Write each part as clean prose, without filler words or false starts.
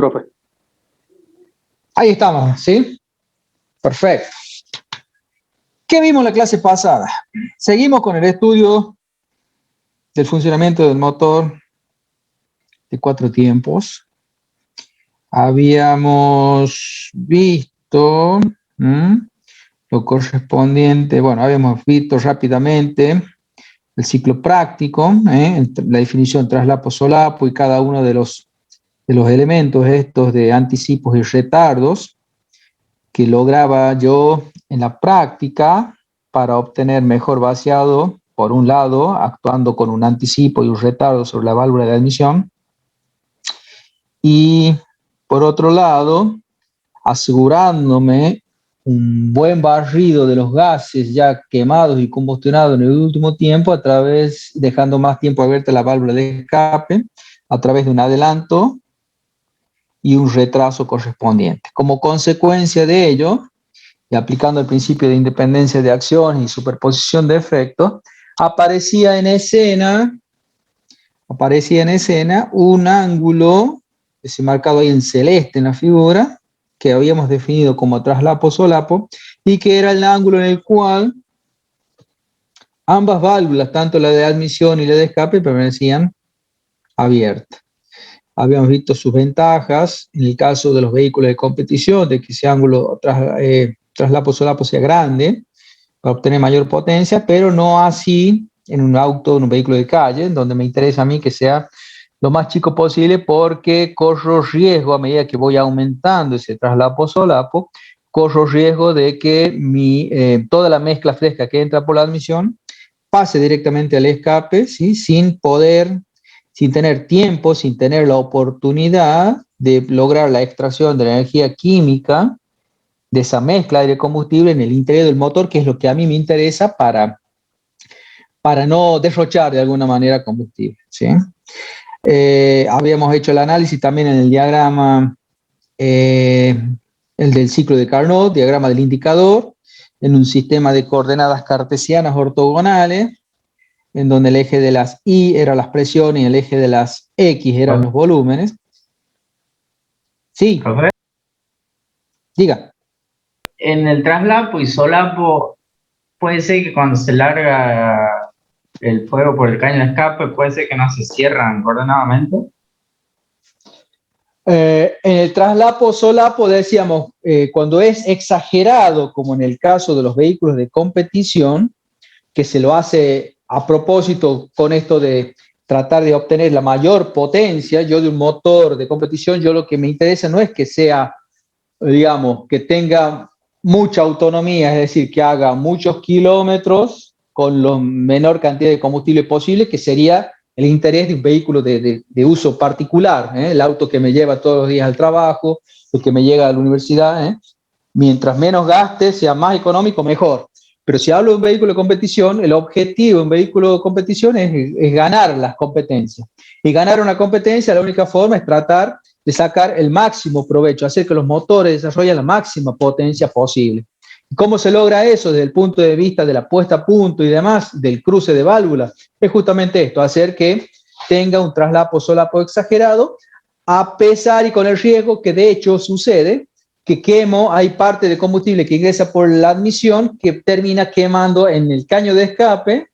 Profe. Ahí estamos, ¿sí? Perfecto. ¿Qué vimos en la clase pasada? Seguimos con el estudio del funcionamiento del motor de 4 tiempos. Habíamos visto lo correspondiente, bueno, habíamos visto rápidamente el ciclo práctico, la definición traslapo, solapo y cada uno de los elementos estos de anticipos y retardos que lograba yo en la práctica para obtener mejor vaciado, por un lado, actuando con un anticipo y un retardo sobre la válvula de admisión, y por otro lado, asegurándome un buen barrido de los gases ya quemados y combustionados en el último tiempo, a través, dejando más tiempo abierta la válvula de escape, a través de un adelanto y un retraso correspondiente. Como consecuencia de ello, y aplicando el principio de independencia de acción y superposición de efectos, aparecía en escena un ángulo, que se marcado ahí en celeste en la figura, que habíamos definido como traslapo solapo, y que era el ángulo en el cual ambas válvulas, tanto la de admisión y la de escape, permanecían abiertas. Habíamos visto sus ventajas en el caso de los vehículos de competición, de que ese ángulo traslapo solapo sea grande para obtener mayor potencia, pero no así en un auto, en un vehículo de calle, donde me interesa a mí que sea lo más chico posible, porque corro riesgo, a medida que voy aumentando ese traslapo solapo, corro riesgo de que toda la mezcla fresca que entra por la admisión pase directamente al escape, ¿sí? Sin tener tiempo, sin tener la oportunidad de lograr la extracción de la energía química de esa mezcla de combustible en el interior del motor, que es lo que a mí me interesa para no derrochar de alguna manera combustible, ¿sí? Habíamos hecho el análisis también en el diagrama, el del ciclo de Carnot, diagrama del indicador, en un sistema de coordenadas cartesianas ortogonales, en donde el eje de las Y eran las presiones y el eje de las X eran los volúmenes. Sí. ¿Profe? Diga. En el traslapo y solapo, puede ser que cuando se larga el fuego por el caño de escape, puede ser que no se cierran coordinadamente. En el traslapo solapo decíamos, cuando es exagerado, como en el caso de los vehículos de competición, que se lo hace a propósito con esto de tratar de obtener la mayor potencia, yo de un motor de competición, yo lo que me interesa no es que sea, digamos, que tenga mucha autonomía, es decir, que haga muchos kilómetros con la menor cantidad de combustible posible, que sería el interés de un vehículo de uso particular, el auto que me lleva todos los días al trabajo, el que me llega a la universidad, mientras menos gaste, sea más económico, mejor. Pero si hablo de un vehículo de competición, el objetivo de un vehículo de competición es ganar las competencias. Y ganar una competencia, la única forma es tratar de sacar el máximo provecho, hacer que los motores desarrollen la máxima potencia posible. ¿Y cómo se logra eso desde el punto de vista de la puesta a punto y demás, del cruce de válvulas? Es justamente esto, hacer que tenga un traslapo solapo exagerado, a pesar y con el riesgo que de hecho sucede, que hay parte de combustible que ingresa por la admisión que termina quemando en el caño de escape,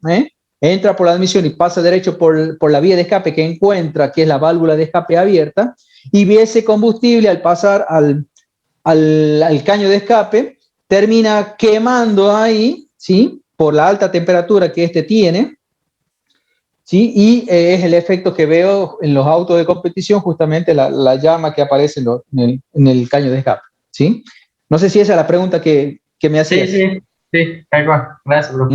entra por la admisión y pasa derecho por la vía de escape que encuentra, que es la válvula de escape abierta, y ese combustible al pasar al caño de escape termina quemando ahí, ¿sí? Por la alta temperatura que este tiene, ¿sí? Y es el efecto que veo en los autos de competición, justamente la llama que aparece en el caño de escape, ¿sí? No sé si esa es la pregunta que me hacías. Sí, tal cual. Gracias, bro.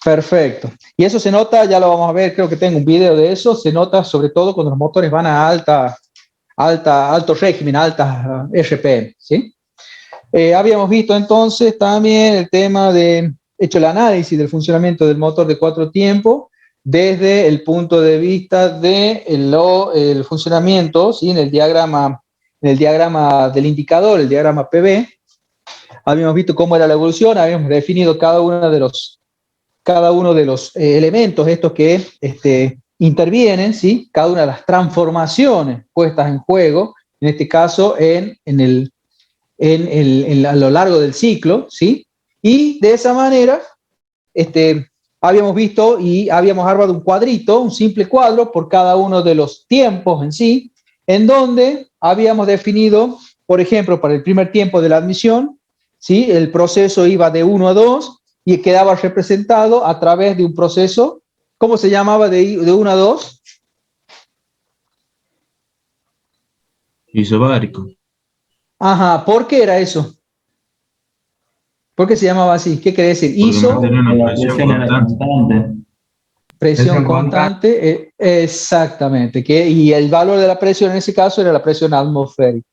Perfecto. Y eso se nota, ya lo vamos a ver, creo que tengo un video de eso, se nota sobre todo cuando los motores van a alto régimen, altas RPM, ¿sí? Habíamos visto entonces también el tema hecho el análisis del funcionamiento del motor de 4 tiempos desde el punto de vista del funcionamiento, ¿sí? En el diagrama del indicador, el diagrama PV. Habíamos visto cómo era la evolución, habíamos definido cada uno de los elementos estos que intervienen, ¿sí? Cada una de las transformaciones puestas en juego en este caso a lo largo del ciclo, ¿sí? Y de esa manera, habíamos visto y habíamos armado un cuadrito, un simple cuadro por cada uno de los tiempos en sí, en donde habíamos definido, por ejemplo, para el primer tiempo de la admisión, ¿sí? El proceso iba de 1 a 2 y quedaba representado a través de un proceso, ¿cómo se llamaba de 1 a 2? Isobárico. Ajá, ¿por qué era eso? ¿Por qué se llamaba así? ¿Qué quiere decir? Porque ISO, mantenía una La presión presión era constante. constante. presión constante, exactamente, y el valor de la presión en ese caso era la presión atmosférica.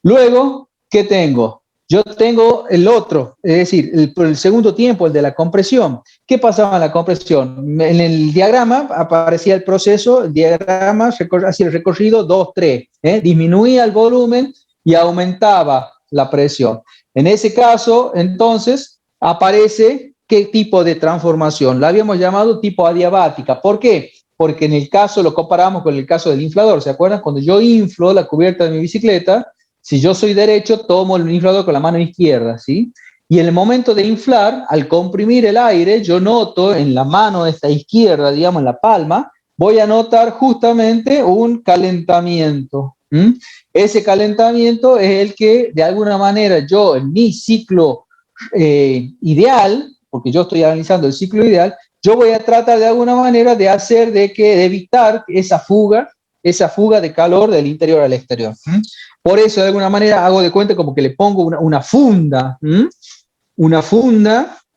Luego, ¿qué tengo? Yo tengo el otro, es decir, el segundo tiempo, el de la compresión. ¿Qué pasaba en la compresión? En el diagrama aparecía el proceso, el diagrama hacía el recorrido 2, 3, disminuía el volumen y aumentaba la presión. En ese caso, entonces, aparece qué tipo de transformación. La habíamos llamado tipo adiabática. ¿Por qué? Porque en el caso, lo comparamos con el caso del inflador. ¿Se acuerdan? Cuando yo inflo la cubierta de mi bicicleta, si yo soy derecho, tomo el inflador con la mano izquierda, ¿sí? Y en el momento de inflar, al comprimir el aire, yo noto en la mano esta izquierda, digamos en la palma, voy a notar justamente un calentamiento. Ese calentamiento es el que, de alguna manera, yo en mi ciclo ideal, porque yo estoy analizando el ciclo ideal, yo voy a tratar de alguna manera de hacer de evitar esa fuga de calor del interior al exterior. Por eso, de alguna manera, hago de cuenta como que le pongo una funda,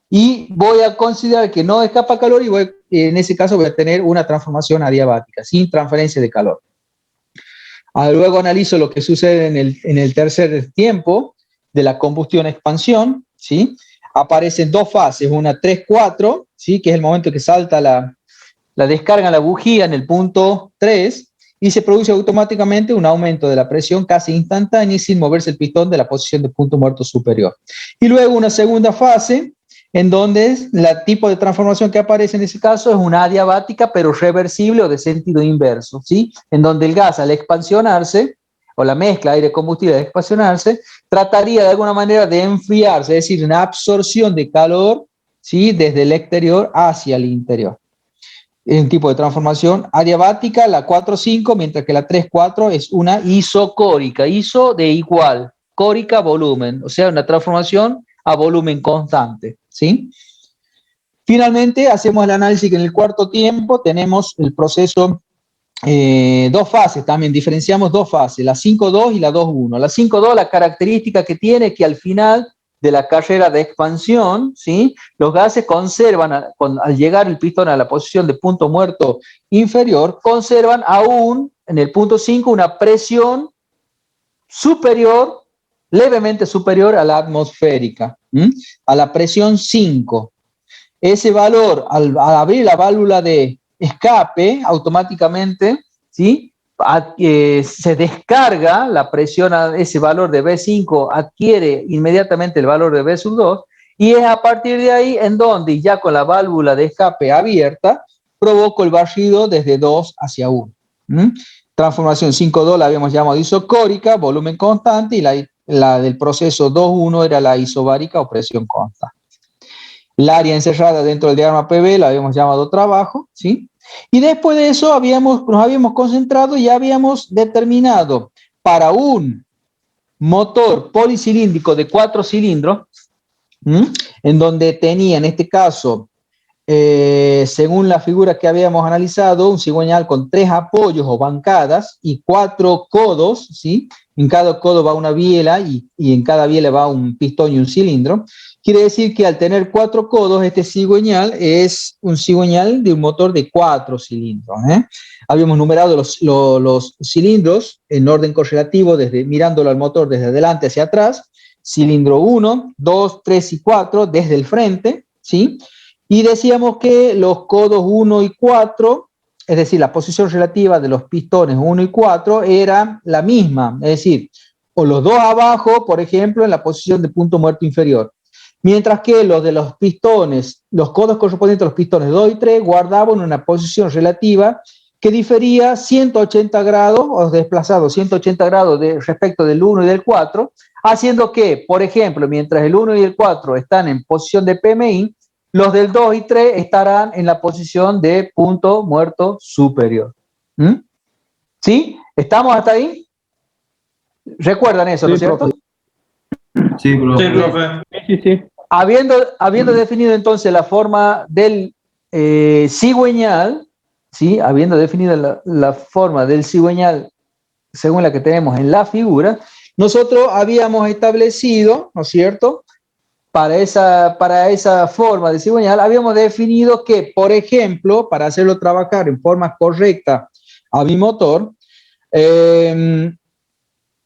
y voy a considerar que no escapa calor y en ese caso voy a tener una transformación adiabática, sin transferencia de calor. Luego analizo lo que sucede en el tercer tiempo de la combustión-expansión, ¿sí? Aparecen dos fases, una 3-4, ¿sí? Que es el momento que salta la descarga en la bujía en el punto 3 y se produce automáticamente un aumento de la presión casi instantánea y sin moverse el pistón de la posición de punto muerto superior. Y luego una segunda fase en donde el tipo de transformación que aparece en ese caso es una adiabática pero reversible o de sentido inverso, ¿sí? En donde el gas al expansionarse o la mezcla aire-combustible al expansionarse trataría de alguna manera de enfriarse, es decir, una absorción de calor, ¿sí? Desde el exterior hacia el interior. Es un tipo de transformación adiabática, la 4-5, mientras que la 3-4 es una isocórica, iso de igual, córica volumen, o sea, una transformación a volumen constante, ¿sí? Finalmente, hacemos el análisis que en el cuarto tiempo tenemos el proceso, dos fases, también diferenciamos dos fases, la 5-2 y la 2-1. La 5-2, la característica que tiene es que al final de la carrera de expansión, ¿sí? Los gases conservan, al llegar el pistón a la posición de punto muerto inferior, conservan aún en el punto 5 una presión superior, levemente superior a la atmosférica, a la presión 5. Ese valor, al abrir la válvula de escape, automáticamente, ¿sí? Se descarga la presión a ese valor de B5, adquiere inmediatamente el valor de B2, y es a partir de ahí en donde, ya con la válvula de escape abierta, provoco el barrido desde 2 hacia 1. Transformación 5-2 la habíamos llamado isocórica, volumen constante, y la del proceso 2-1 era la isobárica o presión constante. El área encerrada dentro del diagrama PV la habíamos llamado trabajo, ¿sí? Y después de eso nos habíamos concentrado y habíamos determinado para un motor policilíndrico de 4 cilindros, en donde tenía en este caso, según la figura que habíamos analizado, un cigüeñal con 3 apoyos o bancadas y 4 codos, ¿sí? En cada codo va una biela y en cada biela va un pistón y un cilindro. Quiere decir que al tener 4 codos, este cigüeñal es un cigüeñal de un motor de 4 cilindros. Habíamos numerado los cilindros en orden correlativo, mirándolo al motor desde adelante hacia atrás. Cilindro 1, 2, 3 y 4 desde el frente, ¿sí? Y decíamos que los codos 1 y 4, es decir, la posición relativa de los pistones 1 y 4 era la misma, es decir, o los dos abajo, por ejemplo, en la posición de punto muerto inferior. Mientras que los de los pistones, los codos correspondientes a los pistones 2 y 3 guardaban una posición relativa que difería 180 grados, o desplazado 180 grados respecto del 1 y del 4, haciendo que, por ejemplo, mientras el 1 y el 4 están en posición de PMI, los del 2 y 3 estarán en la posición de punto muerto superior. ¿Mm? ¿Sí? ¿Estamos hasta ahí? ¿Recuerdan eso, no es cierto? Sí, profe. Sí, profe. Sí. Habiendo definido entonces la forma del cigüeñal, ¿sí? Habiendo definido la forma del cigüeñal según la que tenemos en la figura, nosotros habíamos establecido, ¿no es cierto?, para esa forma de cigüeñal, habíamos definido que, por ejemplo, para hacerlo trabajar en forma correcta a mi motor,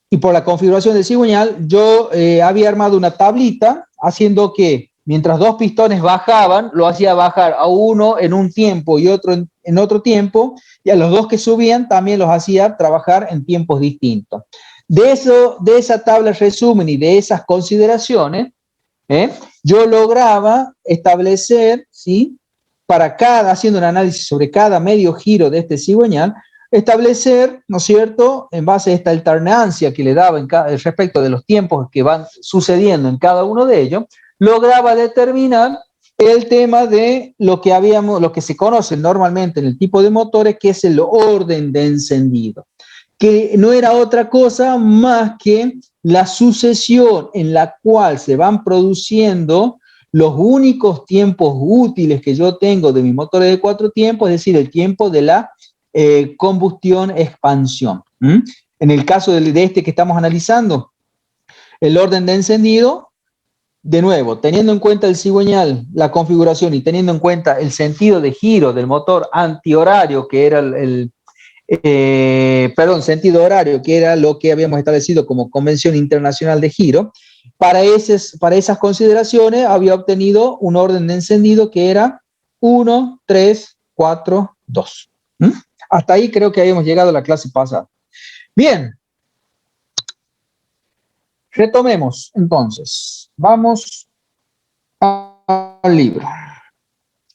y por la configuración del cigüeñal, yo había armado una tablita haciendo que mientras dos pistones bajaban, lo hacía bajar a uno en un tiempo y otro en otro tiempo, y a los dos que subían también los hacía trabajar en tiempos distintos. De esa tabla resumen y de esas consideraciones, yo lograba establecer, ¿sí?, haciendo un análisis sobre cada medio giro de este cigüeñal, establecer, ¿no es cierto?, en base a esta alternancia que le daba respecto de los tiempos que van sucediendo en cada uno de ellos, lograba determinar el tema de lo que se conoce normalmente en el tipo de motores, que es el orden de encendido, que no era otra cosa más que la sucesión en la cual se van produciendo los únicos tiempos útiles que yo tengo de mis motores de 4 tiempos, es decir, el tiempo de la combustión-expansión. En el caso de este que estamos analizando, el orden de encendido, de nuevo, teniendo en cuenta el cigüeñal, la configuración y teniendo en cuenta el sentido de giro del motor antihorario, que era sentido horario, que era lo que habíamos establecido como Convención Internacional de Giro, para esas consideraciones había obtenido un orden de encendido que era 1, 3, 4, 2. Hasta ahí creo que habíamos llegado a la clase pasada. Bien. Retomemos, entonces. Vamos al libro.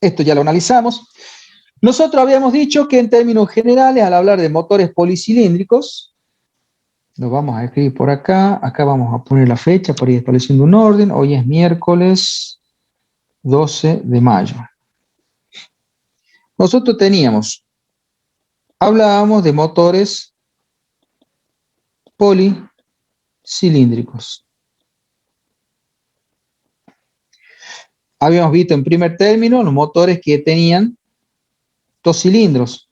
Esto ya lo analizamos. Nosotros habíamos dicho que en términos generales, al hablar de motores policilíndricos, lo vamos a escribir por acá. Acá vamos a poner la fecha para ir estableciendo un orden. Hoy es miércoles 12 de mayo. Nosotros hablábamos de motores policilíndricos. Habíamos visto en primer término los motores que tenían 2 cilindros,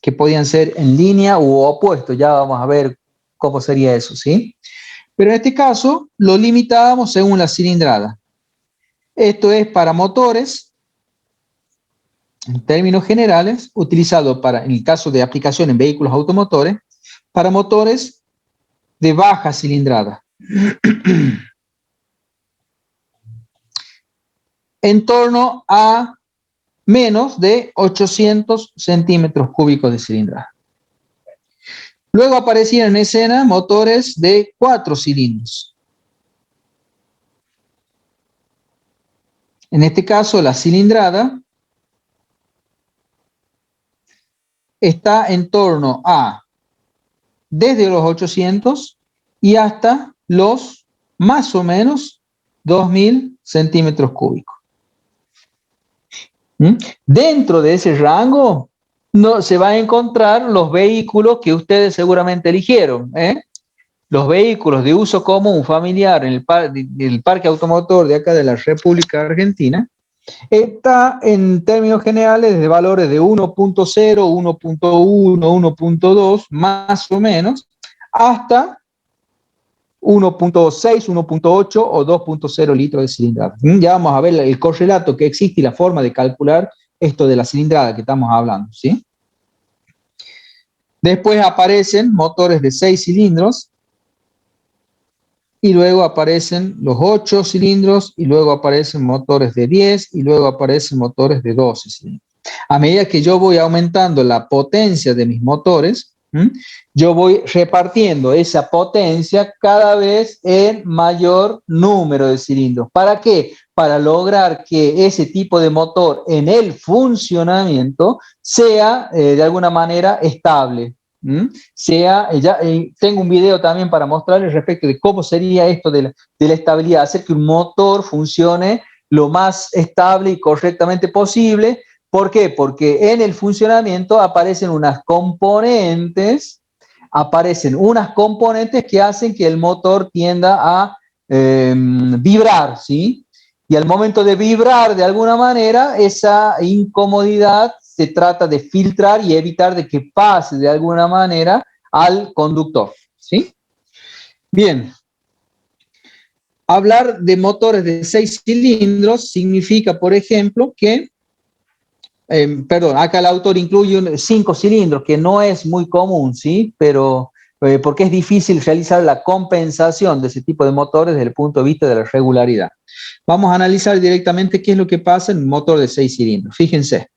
que podían ser en línea u opuestos. Ya vamos a ver cómo sería eso, ¿sí? Pero en este caso lo limitábamos según la cilindrada. Esto es para motores, en términos generales, utilizado en el caso de aplicación en vehículos automotores, para motores de baja cilindrada. En torno a menos de 800 centímetros cúbicos de cilindrada. Luego aparecían en escena motores de 4 cilindros. En este caso, la cilindrada está en torno a desde los 800 y hasta los más o menos 2000 centímetros cúbicos. Dentro de ese rango no se van a encontrar los vehículos que ustedes seguramente eligieron, los vehículos de uso común familiar en el parque automotor de acá de la República Argentina. Está en términos generales de valores de 1.0, 1.1, 1.2 más o menos, hasta 1.6, 1.8 o 2.0 litros de cilindrada. Ya vamos a ver el correlato que existe y la forma de calcular esto de la cilindrada que estamos hablando, ¿sí? Después aparecen motores de 6 cilindros y luego aparecen los 8 cilindros y luego aparecen motores de 10 y luego aparecen motores de 12 cilindros. A medida que yo voy aumentando la potencia de mis motores, ¿Mm? Yo voy repartiendo esa potencia cada vez en mayor número de cilindros. ¿Para qué? Para lograr que ese tipo de motor en el funcionamiento sea de alguna manera estable. ¿Mm? Tengo un video también para mostrarles respecto de cómo sería esto de la estabilidad, hacer que un motor funcione lo más estable y correctamente posible. ¿Por qué? Porque en el funcionamiento aparecen unas componentes que hacen que el motor tienda a vibrar, ¿sí? Y al momento de vibrar de alguna manera, esa incomodidad se trata de filtrar y evitar de que pase de alguna manera al conductor, ¿sí? Bien. Hablar de motores de 6 cilindros significa, por ejemplo, que acá el autor incluye 5 cilindros, que no es muy común, ¿sí? Pero porque es difícil realizar la compensación de ese tipo de motores desde el punto de vista de la regularidad. Vamos a analizar directamente qué es lo que pasa en un motor de 6 cilindros. Fíjense.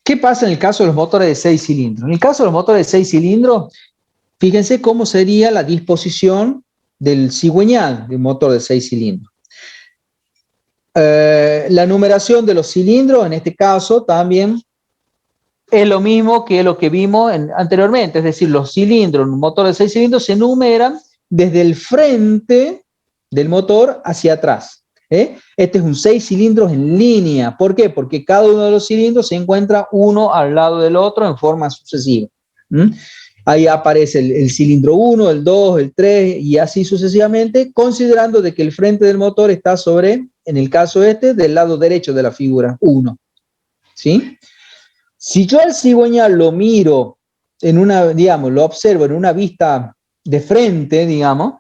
¿Qué pasa en el caso de los motores de 6 cilindros? En el caso de los motores de 6 cilindros, fíjense cómo sería la disposición del cigüeñal de un motor de 6 cilindros. La numeración de los cilindros, en este caso, también es lo mismo que lo que vimos anteriormente, es decir, los cilindros en un motor de 6 cilindros se numeran desde el frente del motor hacia atrás. Este es un 6 cilindros en línea. ¿Por qué? Porque cada uno de los cilindros se encuentra uno al lado del otro en forma sucesiva. Ahí aparece el cilindro 1, el 2, el 3 y así sucesivamente, considerando de que el frente del motor está sobre, en el caso del lado derecho de la figura 1. ¿Sí? Si yo al cigüeñal lo miro lo observo en una vista de frente, digamos,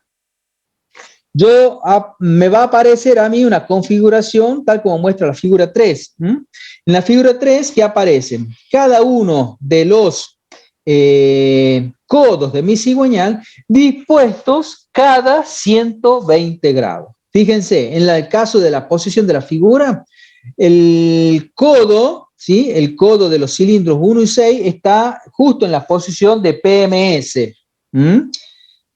me va a aparecer a mí una configuración tal como muestra la figura 3. En la figura 3, ¿qué aparecen? Cada uno de los codos de mi cigüeñal dispuestos cada 120 grados. Fíjense, en el caso de la posición de la figura, el codo, ¿sí? El codo de los cilindros 1 y 6 está justo en la posición de PMS.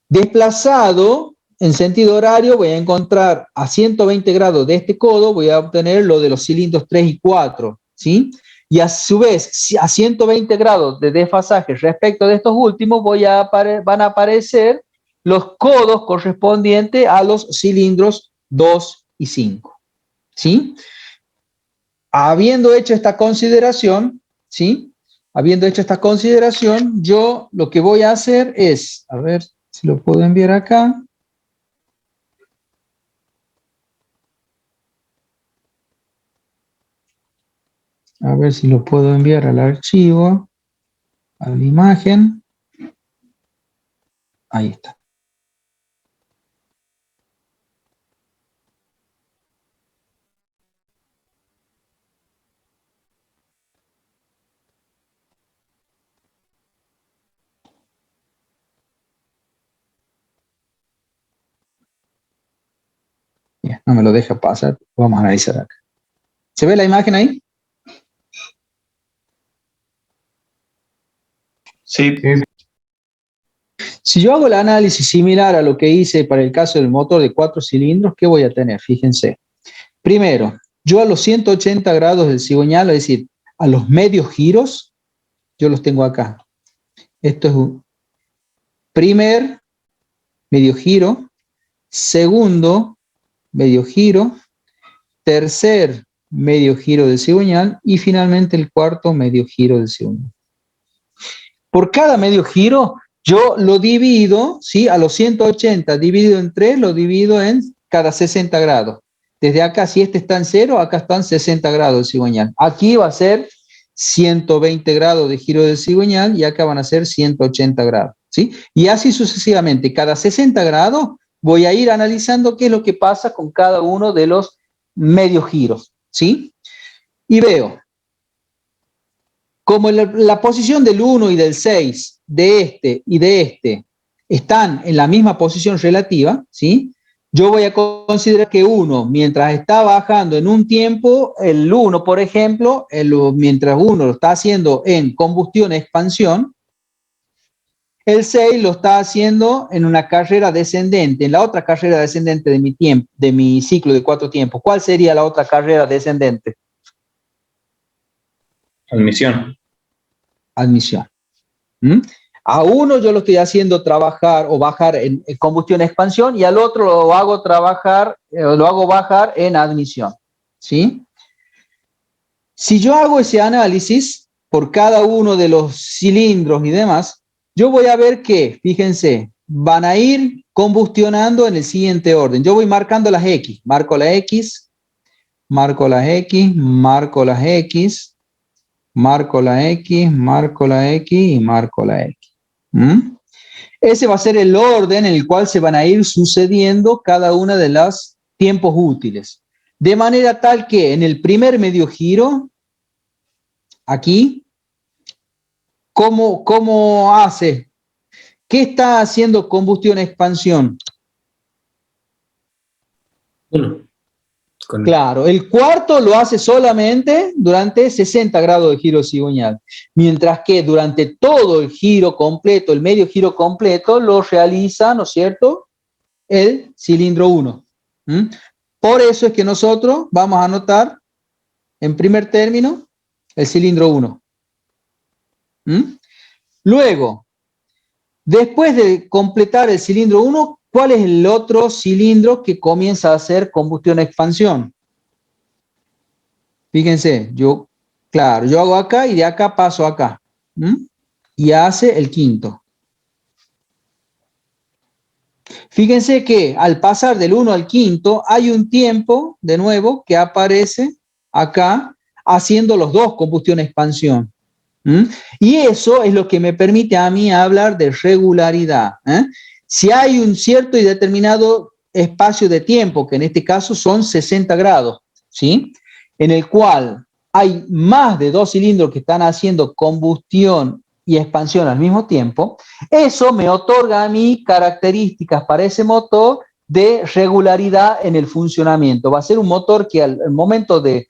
Desplazado en sentido horario, voy a encontrar a 120 grados de este codo, voy a obtener lo de los cilindros 3 y 4, ¿sí? Y a su vez, a 120 grados de desfasaje respecto de estos últimos, van a aparecer los codos correspondientes a los cilindros 2 y 5, ¿sí? Habiendo hecho esta consideración, ¿sí? Habiendo hecho esta consideración, yo lo que voy a hacer es, a ver si lo puedo enviar acá. A ver si lo puedo enviar al archivo, a la imagen. Ahí está. Bien, no me lo deja pasar, vamos a analizar acá. ¿Se ve la imagen ahí? Sí. Si yo hago el análisis similar a lo que hice para el caso del motor de 4 cilindros, ¿qué voy a tener? Fíjense. Primero, yo a los 180 grados del cigüeñal, es decir, a los medios giros, yo los tengo acá. Esto es un primer medio giro, segundo medio giro, tercer medio giro del cigüeñal y finalmente el cuarto medio giro del cigüeñal. Por cada medio giro, yo lo divido, ¿sí? A los 180 dividido en 3, lo divido en cada 60 grados. Desde acá, si este está en 0, acá están 60 grados del cigüeñal. Aquí va a ser 120 grados de giro del cigüeñal y acá van a ser 180 grados, ¿sí? Y así sucesivamente. Cada 60 grados voy a ir analizando qué es lo que pasa con cada uno de los medios giros, ¿sí? Y veo, como la posición del 1 y del 6, de este y de este, están en la misma posición relativa, ¿sí? yo voy a considerar que 1, mientras está bajando en un tiempo, el 1, por ejemplo, mientras 1 lo está haciendo en combustión-expansión, el 6 lo está haciendo en una carrera descendente, en la otra carrera descendente de mi tiempo, de mi ciclo de 4 tiempos. ¿Cuál sería la otra carrera descendente? Admisión. Admisión. ¿Mm? A uno yo lo estoy haciendo trabajar o bajar en combustión-expansión y al otro lo hago trabajar, lo hago bajar en admisión. ¿Sí? Si yo hago ese análisis por cada uno de los cilindros y demás, yo voy a ver que, fíjense, van a ir combustionando en el siguiente orden. Yo voy marcando las X, marco la X, marco las X, marco las X, marco la X, marco la X y marco la X. ¿Mm? Ese va a ser el orden en el cual se van a ir sucediendo cada una de los tiempos útiles. De manera tal que en el primer medio giro, aquí, ¿cómo hace? ¿Qué está haciendo combustión-expansión? 1. Claro, el cuarto lo hace solamente durante 60 grados de giro cigüeñal, mientras que durante todo el giro completo, el medio giro completo, lo realiza, ¿no es cierto?, el cilindro 1. Por eso es que nosotros vamos a anotar en primer término el cilindro 1. Luego, después de completar el cilindro 1, ¿cuál es el otro cilindro que comienza a hacer combustión-expansión? Fíjense, yo hago acá y de acá paso acá. Y hace el quinto. Fíjense que al pasar del 1 al quinto hay un tiempo, de nuevo, que aparece acá haciendo los dos, combustión-expansión. Y eso es lo que me permite a mí hablar de regularidad. Si hay un cierto y determinado espacio de tiempo, que en este caso son 60 grados, ¿sí?, en el cual hay más de 2 cilindros que están haciendo combustión y expansión al mismo tiempo, eso me otorga a mí características para ese motor de regularidad en el funcionamiento. Va a ser un motor que al momento de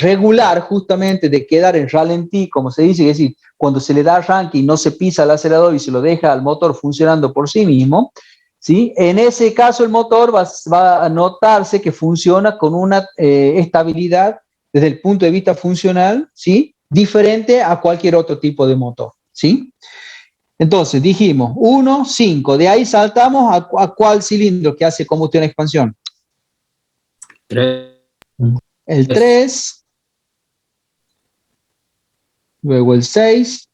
regular, justamente de quedar en ralentí, como se dice, es decir, cuando se le da arranque y no se pisa el acelerador y se lo deja al motor funcionando por sí mismo, ¿sí? En ese caso el motor va a notarse que funciona con una estabilidad desde el punto de vista funcional, ¿sí?, diferente a cualquier otro tipo de motor, ¿sí? Entonces dijimos 1, 5, de ahí saltamos a cuál cilindro que hace combustión-expansión. 3. El 3, luego el 6,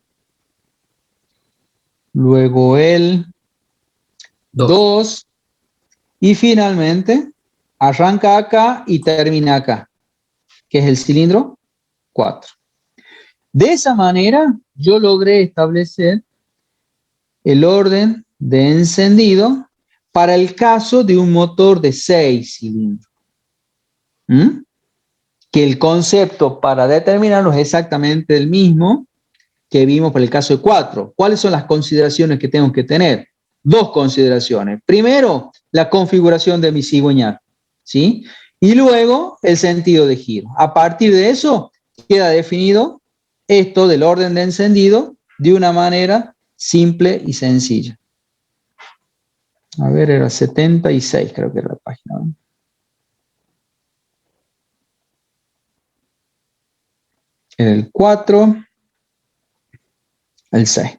luego el 2 y finalmente arranca acá y termina acá, que es el cilindro 4. De esa manera yo logré establecer el orden de encendido para el caso de un motor de 6 cilindros. Que el concepto para determinarlo es exactamente el mismo que vimos para el caso de 4. ¿Cuáles son las consideraciones que tengo que tener? 2 consideraciones. Primero, la configuración de mi cigüeñal, ¿sí? Y luego, el sentido de giro. A partir de eso, queda definido esto del orden de encendido de una manera simple y sencilla. A ver, era 76, creo que era la página, ¿no? Era el 4, el 6.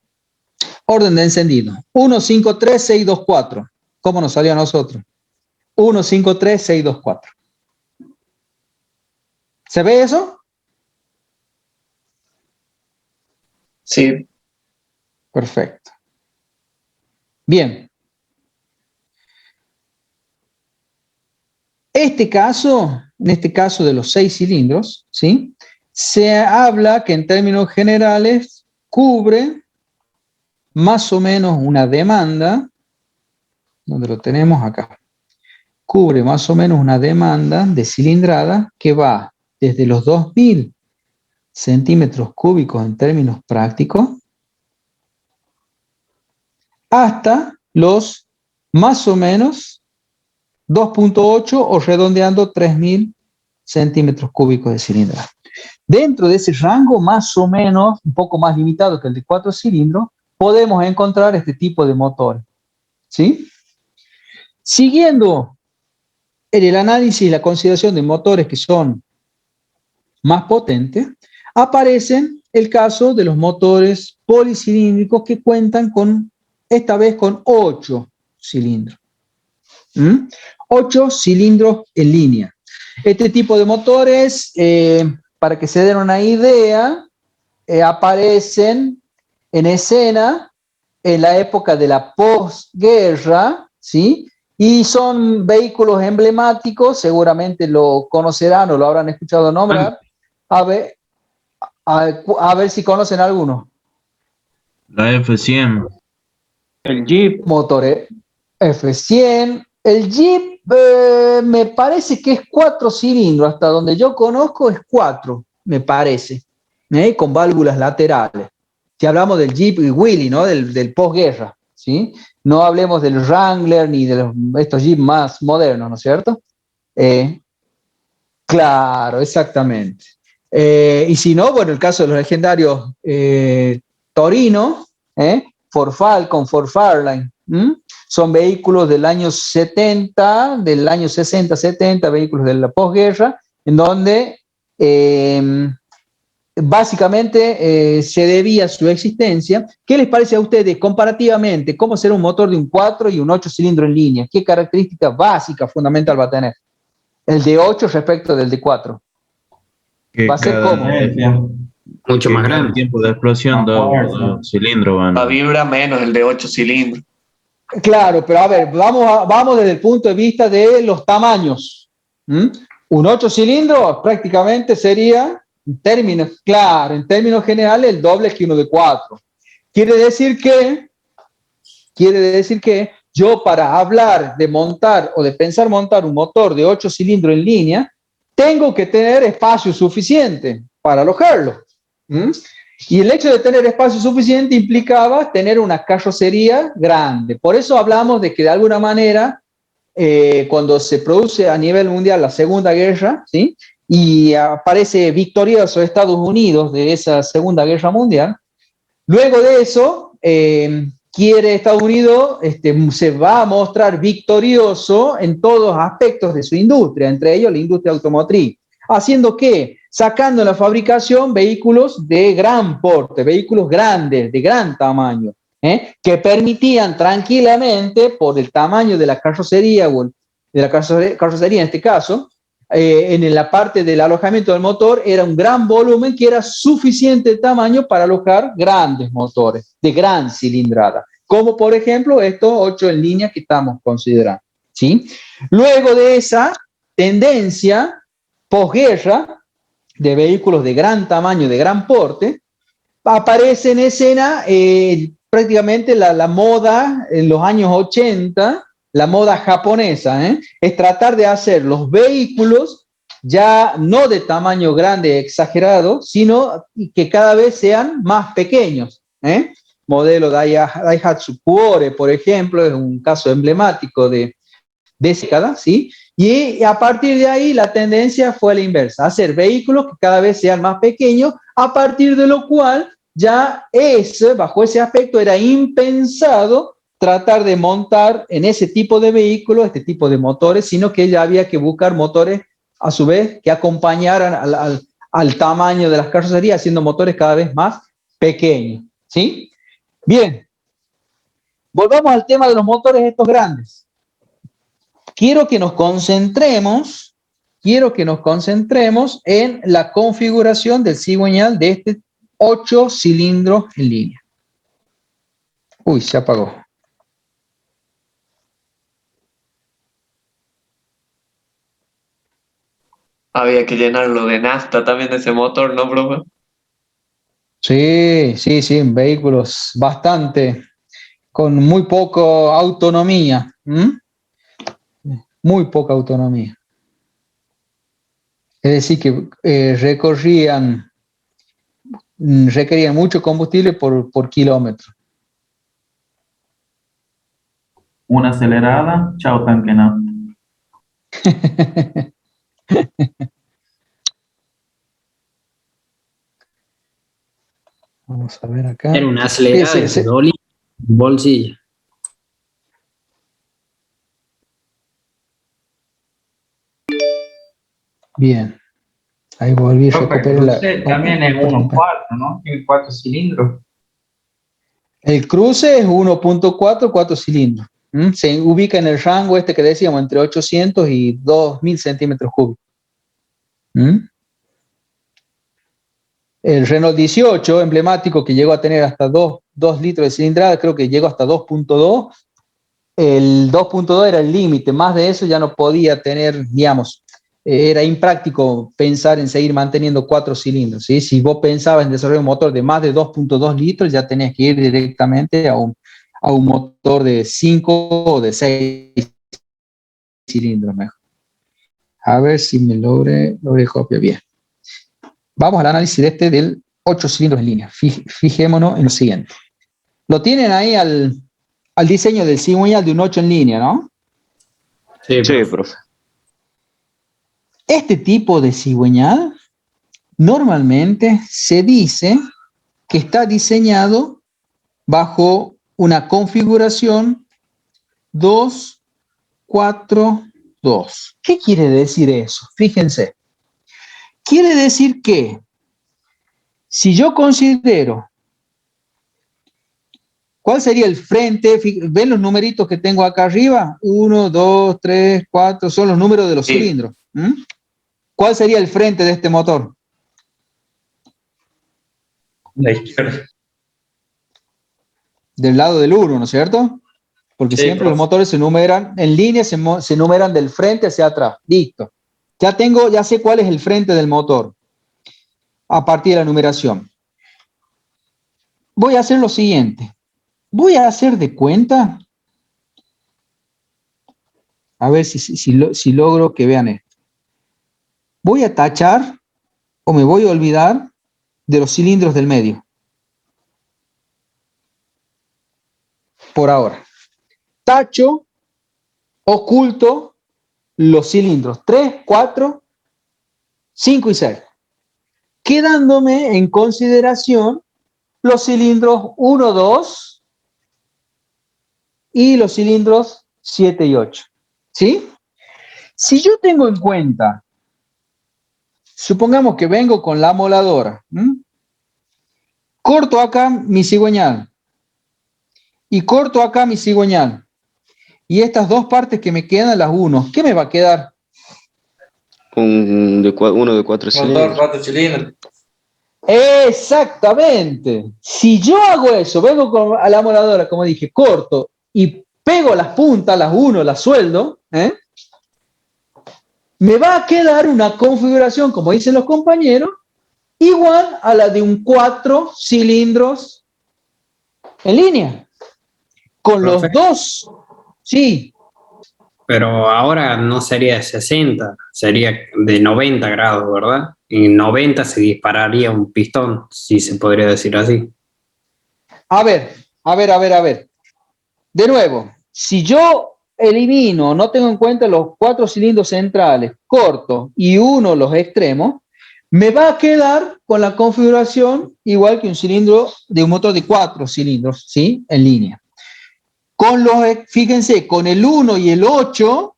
Orden de encendido. 1, 5, 3, 6, 2, 4. ¿Cómo nos salió a nosotros? 1, 5, 3, 6, 2, 4. ¿Se ve eso? Sí. Perfecto. Bien. En este caso de los 6 cilindros, ¿sí?, se habla que en términos generales cubre más o menos una demanda, donde lo tenemos acá, cubre más o menos una demanda de cilindrada que va desde los 2000 centímetros cúbicos en términos prácticos hasta los más o menos 2.8 o redondeando 3.000 centímetros cúbicos de cilindrada. Dentro de ese rango, más o menos, un poco más limitado que el de 4 cilindros, podemos encontrar este tipo de motores, ¿sí? Siguiendo en el análisis y la consideración de motores que son más potentes, aparecen el caso de los motores policilíndricos que cuentan con, esta vez con 8 cilindros. 8 cilindros en línea. Este tipo de motores, para que se den una idea, aparecen en escena en la época de la posguerra, ¿sí? Y son vehículos emblemáticos, seguramente lo conocerán o lo habrán escuchado nombrar. A ver si conocen alguno. La F100. El Jeep. Motores F100. El Jeep me parece que es 4 cilindros, hasta donde yo conozco es 4, me parece, con válvulas laterales. Si hablamos del Jeep Willys, ¿no? Del posguerra, ¿sí? No hablemos del Wrangler ni de estos Jeep más modernos, ¿no es cierto? Claro, exactamente. Y si no, bueno, el caso de los legendarios Torino, Ford Falcon, Ford Fairlane, son vehículos del año 70, del año 60-70, vehículos de la posguerra, en donde básicamente se debía su existencia. ¿Qué les parece a ustedes comparativamente? ¿Cómo será un motor de un 4 y un 8 cilindros en línea? ¿Qué característica básica, fundamental va a tener el de 8 respecto del de 4? Va a ser como Mucho más el grande. tiempo de explosión de cilindros van. Va a vibrar menos el de 8 cilindros. Claro, pero a ver, vamos desde el punto de vista de los tamaños. Un 8 cilindros prácticamente sería, en términos generales, el doble que uno de 4. Quiere decir que yo, para hablar de montar o de pensar montar un motor de 8 cilindros en línea, tengo que tener espacio suficiente para alojarlo. Y el hecho de tener espacio suficiente implicaba tener una carrocería grande. Por eso hablamos de que de alguna manera, cuando se produce a nivel mundial la Segunda Guerra, ¿sí? Y aparece victorioso Estados Unidos de esa Segunda Guerra Mundial, luego de eso, quiere Estados Unidos, se va a mostrar victorioso en todos aspectos de su industria, entre ellos la industria automotriz. ¿Haciendo qué? Sacando en la fabricación vehículos de gran porte, vehículos grandes, de gran tamaño, que permitían tranquilamente, por el tamaño de la carrocería, o de la carrocería en este caso, en la parte del alojamiento del motor, era un gran volumen que era suficiente tamaño para alojar grandes motores de gran cilindrada, como por ejemplo estos 8 en línea que estamos considerando, ¿sí? Luego de esa tendencia posguerra de vehículos de gran tamaño, de gran porte, aparece en escena prácticamente la moda en los años 80, la moda japonesa, es tratar de hacer los vehículos ya no de tamaño grande, exagerado, sino que cada vez sean más pequeños. Modelo Daihatsu Cuore, por ejemplo, es un caso emblemático de década, ¿sí? Y a partir de ahí la tendencia fue a la inversa, hacer vehículos que cada vez sean más pequeños, a partir de lo cual ya bajo ese aspecto era impensado tratar de montar en ese tipo de vehículos, este tipo de motores, sino que ya había que buscar motores, a su vez, que acompañaran al tamaño de las carrocerías, haciendo motores cada vez más pequeños, ¿sí? Bien, volvamos al tema de los motores estos grandes. Quiero que nos concentremos en la configuración del cigüeñal de este 8 cilindros en línea. Uy, se apagó. Había que llenarlo de nafta también ese motor, ¿no, broma? Sí, vehículos bastante, con muy poca autonomía. Muy poca autonomía. Es decir, que requerían mucho combustible por kilómetro. Una acelerada, chao tanque nafta. Vamos a ver acá. Era una acelerada de Dolly, bolsillo. Bien. Ahí volví a recuperar la... También es 1.4, ¿no? Tiene 4 cilindros. El cruce es 1.4, 4 cilindros. Se ubica en el rango este que decíamos, entre 800 y 2000 centímetros cúbicos. El Renault 18, emblemático, que llegó a tener hasta 2 litros de cilindrada, creo que llegó hasta 2.2. El 2.2 era el límite, más de eso ya no podía tener, digamos, era impráctico pensar en seguir manteniendo 4 cilindros, ¿sí? Si vos pensabas en desarrollar un motor de más de 2.2 litros, ya tenías que ir directamente a un motor de 5 o de 6 cilindros mejor. A ver si me logré copiar bien. Vamos al análisis de del 8 cilindros en línea. Fijémonos en lo siguiente. Lo tienen ahí al diseño del cigüeñal de un 8 en línea, ¿no? Sí, profe. Este tipo de cigüeñal normalmente se dice que está diseñado bajo una configuración 2-4-2. ¿Qué quiere decir eso? Fíjense. Quiere decir que si yo considero ¿cuál sería el frente? ¿Ven los numeritos que tengo acá arriba? 1, 2, 3, 4, son los números de los cilindros. ¿Cuál sería el frente de este motor? La izquierda. Del lado del 1, ¿no es cierto? Porque sí, siempre los motores se numeran, en línea se numeran del frente hacia atrás. Listo. Ya sé cuál es el frente del motor a partir de la numeración. Voy a hacer lo siguiente. Voy a hacer de cuenta, a ver si logro que vean esto. Voy a tachar o me voy a olvidar de los cilindros del medio. Por ahora. Tacho, oculto los cilindros 3, 4, 5 y 6. Quedándome en consideración los cilindros 1, 2 y los cilindros 7 y 8. ¿Sí? Si yo tengo en cuenta, supongamos que vengo con la amoladora, corto acá mi cigüeñal y corto acá mi cigüeñal y estas dos partes que me quedan las uno, ¿qué me va a quedar? Uno de 4 cilindros. Motor 4 cilindros. Exactamente. Si yo hago eso, vengo a la amoladora, como dije, corto y pego las puntas, las uno, las sueldo, me va a quedar una configuración, como dicen los compañeros, igual a la de un 4 cilindros en línea. Con Profe, los dos, sí. pero ahora no sería de 60, sería de 90 grados, ¿verdad? En 90 se dispararía un pistón, si se podría decir así. A ver. De nuevo, si yo elimino, no tengo en cuenta los 4 cilindros centrales, corto y uno los extremos, me va a quedar con la configuración igual que un cilindro de un motor de 4 cilindros, ¿sí? En línea. Fíjense, con el 1 y el 8,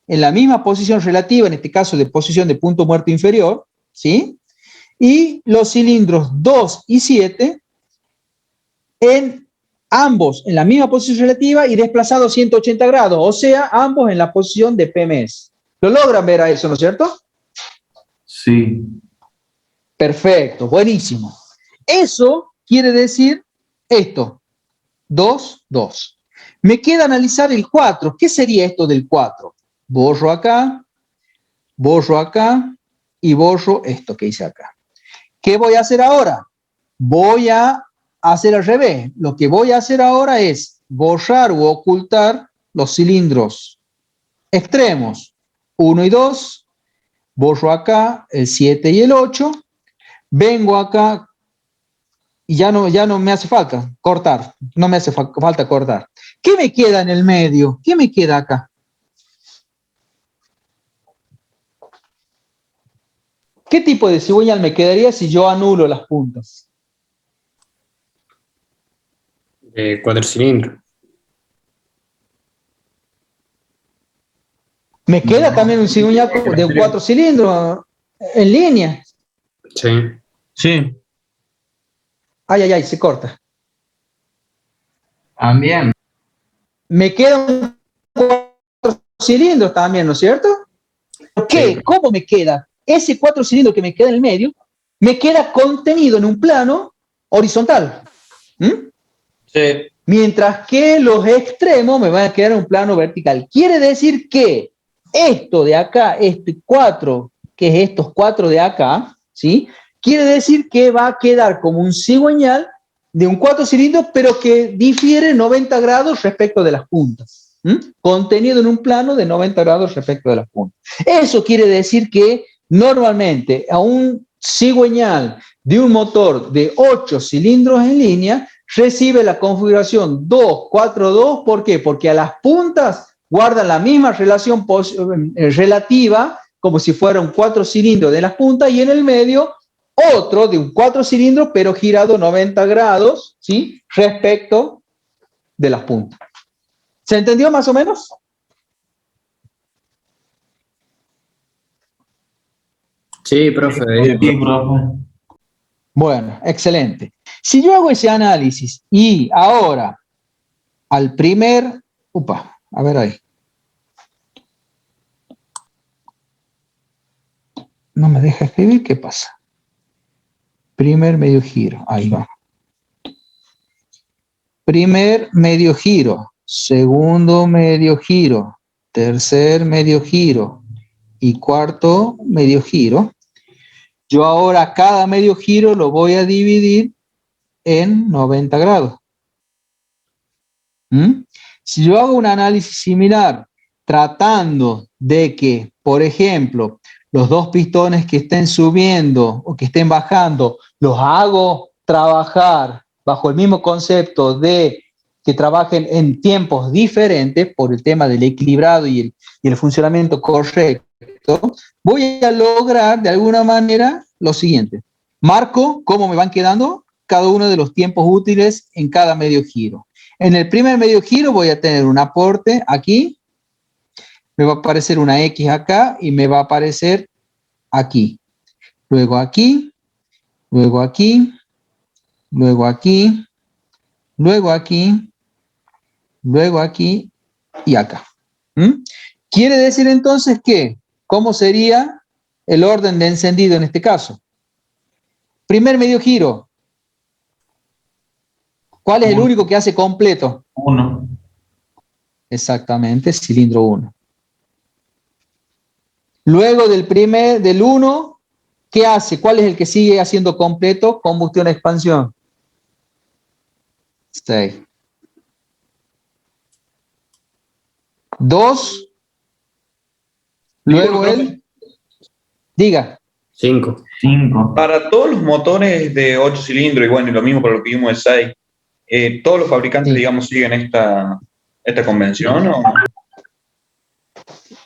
en la misma posición relativa, en este caso de posición de punto muerto inferior, ¿sí? Y los cilindros 2 y 7 en ambos en la misma posición relativa y desplazados 180 grados, o sea, ambos en la posición de PMS. ¿Lo logran ver a eso, no es cierto? Sí. Perfecto, buenísimo. Eso quiere decir esto, 2, 2. Me queda analizar el 4. ¿Qué sería esto del 4? Borro acá y borro esto que hice acá. ¿Qué voy a hacer ahora? Voy a hacer al revés. Lo que voy a hacer ahora es borrar u ocultar los cilindros extremos 1 y 2. Borro acá el 7 y el 8. Vengo acá y ya no me hace falta cortar. No me hace falta cortar. ¿Qué me queda en el medio? ¿Qué me queda acá? ¿Qué tipo de cigüeñal me quedaría si yo anulo las puntas? 4 cilindros. Me queda también un cigüeñal de 4 cilindros en línea. Sí. Sí. Ay, se corta. También. Me quedan 4 cilindros también, ¿no es cierto? ¿Por qué? Sí. ¿Cómo me queda? Ese 4 cilindros que me queda en el medio, me queda contenido en un plano horizontal. Sí. Mientras que los extremos me van a quedar en un plano vertical. Quiere decir que esto de acá, este 4, que es estos 4 de acá, ¿sí? Quiere decir que va a quedar como un cigüeñal de un 4 cilindros, pero que difiere 90 grados respecto de las puntas. Contenido en un plano de 90 grados respecto de las puntas. Eso quiere decir que normalmente a un cigüeñal de un motor de 8 cilindros en línea recibe la configuración 2-4-2. ¿Por qué? Porque a las puntas guardan la misma relación relativa, como si fuera un 4 cilindros de las puntas, y en el medio otro de un 4 cilindros, pero girado 90 grados, ¿sí? Respecto de las puntas. ¿Se entendió más o menos? Sí, profe. Sí, profe. Bueno, excelente. Si yo hago ese análisis y ahora al primer, a ver ahí. No me deja escribir, ¿qué pasa? Primer medio giro, ahí va. Primer medio giro, segundo medio giro, tercer medio giro y cuarto medio giro. Yo ahora cada medio giro lo voy a dividir en 90 grados. Si yo hago un análisis similar, tratando de que, por ejemplo, los dos pistones que estén subiendo o que estén bajando, los hago trabajar bajo el mismo concepto de que trabajen en tiempos diferentes por el tema del equilibrado y el funcionamiento correcto, voy a lograr de alguna manera lo siguiente. Marco cómo me van quedando cada uno de los tiempos útiles en cada medio giro. En el primer medio giro voy a tener un aporte aquí, me va a aparecer una X acá y me va a aparecer aquí. Luego aquí, luego aquí, luego aquí, luego aquí, luego aquí y acá. Quiere decir entonces que, ¿cómo sería el orden de encendido en este caso? Primer medio giro. ¿Cuál es el único que hace completo? 1. Exactamente, cilindro 1. Luego del 1, ¿qué hace? ¿Cuál es el que sigue haciendo completo? Combustión, expansión. 6. 2. Luego él. Diga. 5. 5. Para todos los motores de 8 cilindros, y bueno, y lo mismo para lo que vimos de 6, ¿todos los fabricantes, Sí. digamos, siguen esta convención? ¿O?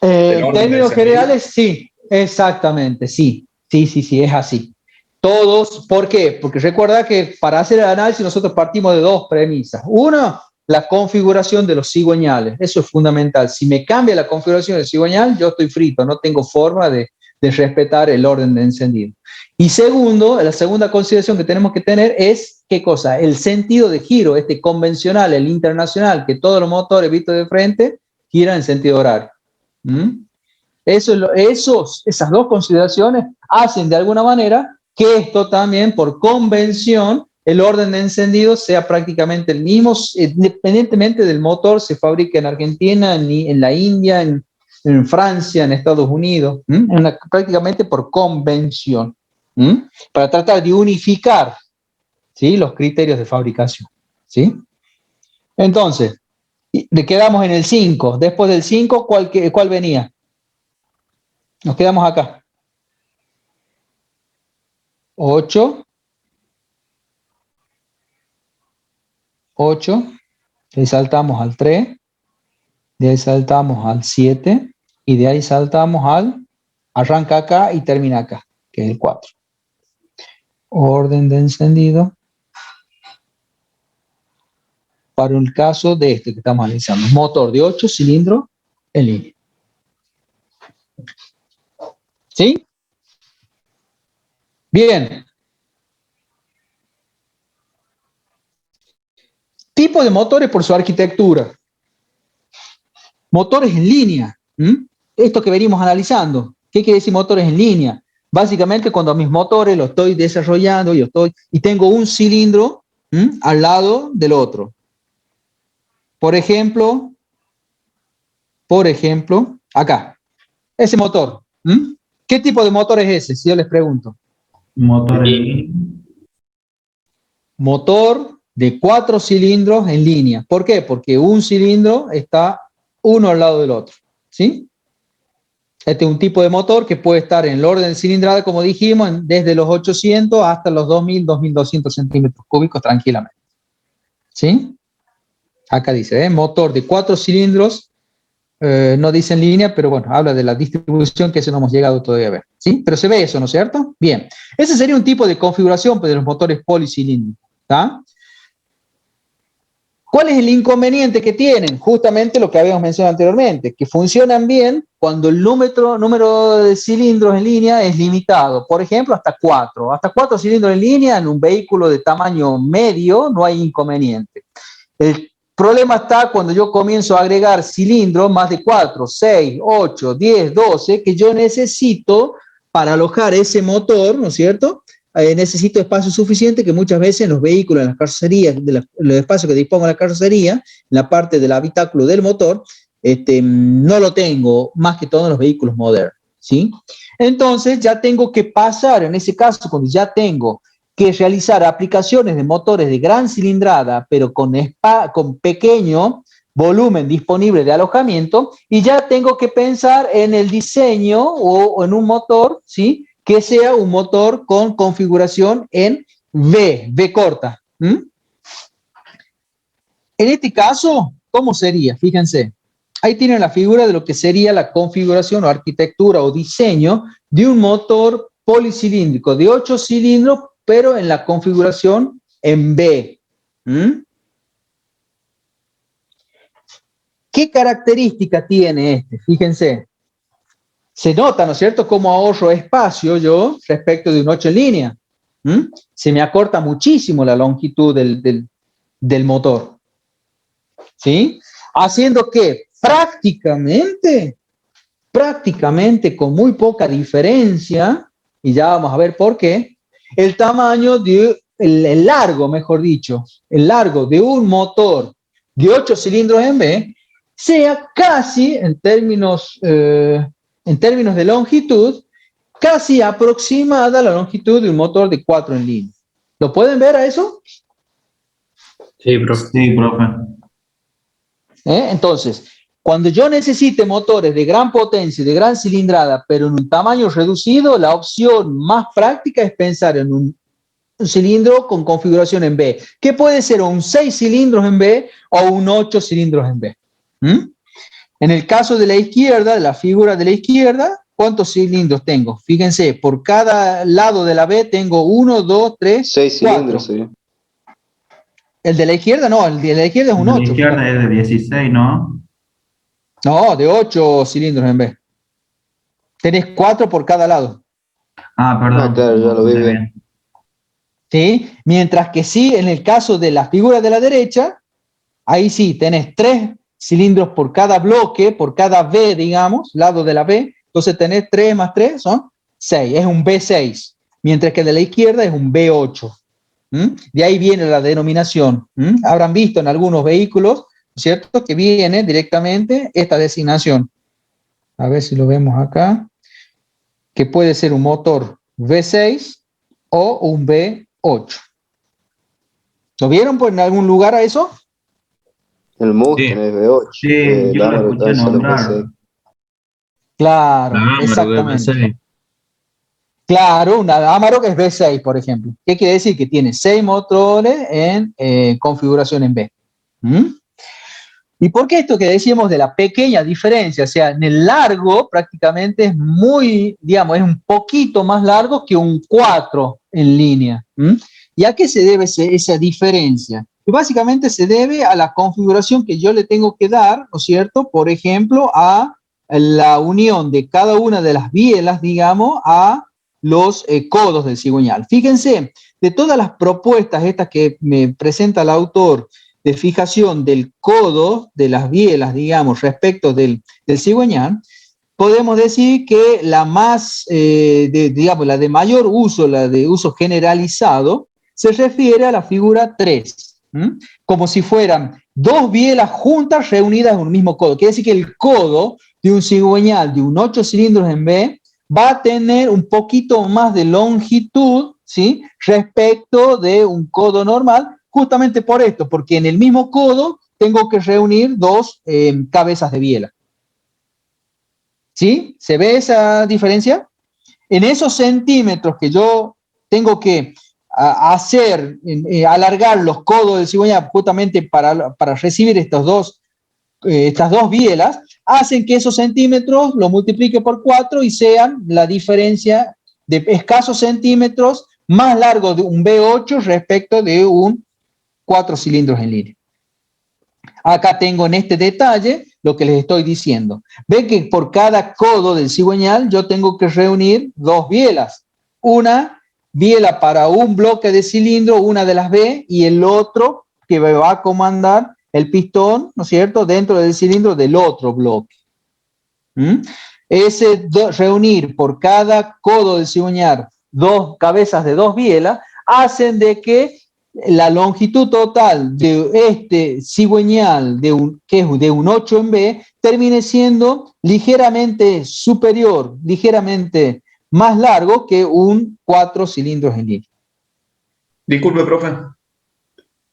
En términos generales, sí, exactamente, sí, es así. Todos, ¿por qué? Porque recuerda que para hacer el análisis nosotros partimos de dos premisas. Una, la configuración de los cigüeñales, eso es fundamental. Si me cambia la configuración del cigüeñal, yo estoy frito, no tengo forma de respetar el orden de encendido. Y segundo, la segunda consideración que tenemos que tener es, ¿qué cosa? El sentido de giro, este convencional, el internacional, que todos los motores vistos de frente giran en sentido horario. Esas dos consideraciones hacen de alguna manera que esto también, por convención, el orden de encendido sea prácticamente el mismo, independientemente del motor, se fabrica en Argentina, en la India, en Francia, en Estados Unidos, prácticamente por convención, para tratar de unificar, ¿sí?, los criterios de fabricación. ¿Sí? Entonces, le quedamos en el 5. Después del 5, ¿cuál venía? Nos quedamos acá. 8. 8. De ahí saltamos al 3. De ahí saltamos al 7. Y de ahí saltamos arranca acá y termina acá. que es el 4. Orden de encendido para el caso de este que estamos analizando. Motor de 8 cilindros en línea. ¿Sí? Bien. Tipo de motores por su arquitectura. Motores en línea. Esto que venimos analizando. ¿Qué quiere decir motores en línea? Básicamente cuando mis motores los estoy desarrollando y tengo un cilindro al lado del otro. Por ejemplo, acá. Ese motor. ¿Qué tipo de motor es ese? Si yo les pregunto. Motor en línea. Motor de 4 cilindros en línea. ¿Por qué? Porque un cilindro está uno al lado del otro. ¿Sí? Este es un tipo de motor que puede estar en el orden de cilindrada, como dijimos, desde los 800 hasta los 2000, 2200 centímetros cúbicos tranquilamente. ¿Sí? Acá dice, motor de 4 cilindros, no dice en línea, pero bueno, habla de la distribución que eso no hemos llegado todavía a ver. ¿Sí? Pero se ve eso, ¿no es cierto? Bien. Ese sería un tipo de configuración de los motores policilíndricos. ¿Está? ¿Cuál es el inconveniente que tienen? Justamente lo que habíamos mencionado anteriormente, que funcionan bien cuando el número de cilindros en línea es limitado. Por ejemplo, hasta 4. Hasta 4 cilindros en línea en un vehículo de tamaño medio no hay inconveniente. El problema está cuando yo comienzo a agregar cilindros, más de 4, 6, 8, 10, 12, que yo necesito para alojar ese motor, ¿no es cierto? Necesito espacio suficiente que muchas veces en los vehículos, en las carrocerías, los espacios que dispongo de la carrocería, en la parte del habitáculo del motor, no lo tengo, más que todo en los vehículos modernos, ¿sí? Entonces ya tengo que pasar, en ese caso, cuando ya tengo que realizar aplicaciones de motores de gran cilindrada, pero con pequeño volumen disponible de alojamiento, y ya tengo que pensar en el diseño o en un motor, ¿sí?, que sea un motor con configuración en V corta. En este caso, ¿cómo sería? Fíjense, ahí tienen la figura de lo que sería la configuración o arquitectura o diseño de un motor policilíndrico de 8 cilindros, pero en la configuración en V. ¿Qué característica tiene este? Fíjense. Se nota, ¿no es cierto?, cómo ahorro espacio yo respecto de un 8 en línea. Se me acorta muchísimo la longitud del motor. ¿Sí? Haciendo que prácticamente con muy poca diferencia, y ya vamos a ver por qué, el largo de un motor de 8 cilindros en V sea casi, en términos de longitud, casi aproximada a la longitud de un motor de 4 en línea. ¿Lo pueden ver a eso? Sí, profe. Sí, profe. Entonces, cuando yo necesite motores de gran potencia y de gran cilindrada, pero en un tamaño reducido, la opción más práctica es pensar en un cilindro con configuración en V, que puede ser un 6 cilindros en V o un 8 cilindros en V. En el caso de la izquierda, de la figura de la izquierda, ¿cuántos cilindros tengo? Fíjense, por cada lado de la V tengo 1, 2, 3, 6 4. cilindros, sí. El de la izquierda no, el de la izquierda es un 8. La izquierda es de 16, ¿no? No, de 8 cilindros en V. Tenés 4 por cada lado. Ah, perdón. Ah, claro, ya lo vi bien. ¿Sí? Mientras que sí, en el caso de la figura de la derecha, ahí sí, tenés 3 cilindros por cada bloque, por cada V, digamos, lado de la V. Entonces tenés 3 más 3 son 6, es un V6. Mientras que el de la izquierda es un V8. De ahí viene la denominación. Habrán visto en algunos vehículos, ¿cierto?, que viene directamente esta designación. A ver si lo vemos acá. Que puede ser un motor V6 o un V8. ¿Lo vieron por en algún lugar a eso? El Mustang Sí. es V8. Sí, yo lo escuché nombrar. Claro, Amarok exactamente. V6. Claro, una Amarok es V6, por ejemplo. ¿Qué quiere decir? Que tiene 6 motores en configuración en V. ¿Y por qué esto que decíamos de la pequeña diferencia? O sea, en el largo prácticamente es muy, digamos, es un poquito más largo que un 4 en línea. ¿Y a qué se debe esa diferencia? Y básicamente se debe a la configuración que yo le tengo que dar, ¿no es cierto? Por ejemplo, a la unión de cada una de las bielas, digamos, a los codos del cigüeñal. Fíjense, de todas las propuestas estas que me presenta el autor de fijación del codo de las bielas, digamos, respecto del cigüeñal, podemos decir que la más, digamos, la de mayor uso, la de uso generalizado, se refiere a la figura 3, como si fueran dos bielas juntas reunidas en un mismo codo. Quiere decir que el codo de un cigüeñal de un 8 cilindros en B va a tener un poquito más de longitud, ¿sí?, respecto de un codo normal, justamente por esto, porque en el mismo codo tengo que reunir dos cabezas de biela. ¿Sí? ¿Se ve esa diferencia? En esos centímetros que yo tengo que alargar los codos del cigüeñal justamente para recibir estas dos bielas, hacen que esos centímetros lo multiplique por 4 y sean la diferencia de escasos centímetros más largo de un B8 respecto de un 4 cilindros en línea. Acá tengo en este detalle lo que les estoy diciendo. Ven que por cada codo del cigüeñal yo tengo que reunir dos bielas. Una biela para un bloque de cilindro, una de las B, y el otro que me va a comandar el pistón, ¿no es cierto?, dentro del cilindro del otro bloque. Reunir por cada codo del cigüeñal dos cabezas de dos bielas hacen de que la longitud total de este cigüeñal que es de un 8 en B termine siendo ligeramente superior, ligeramente más largo que un 4 cilindros en línea. Disculpe, profe.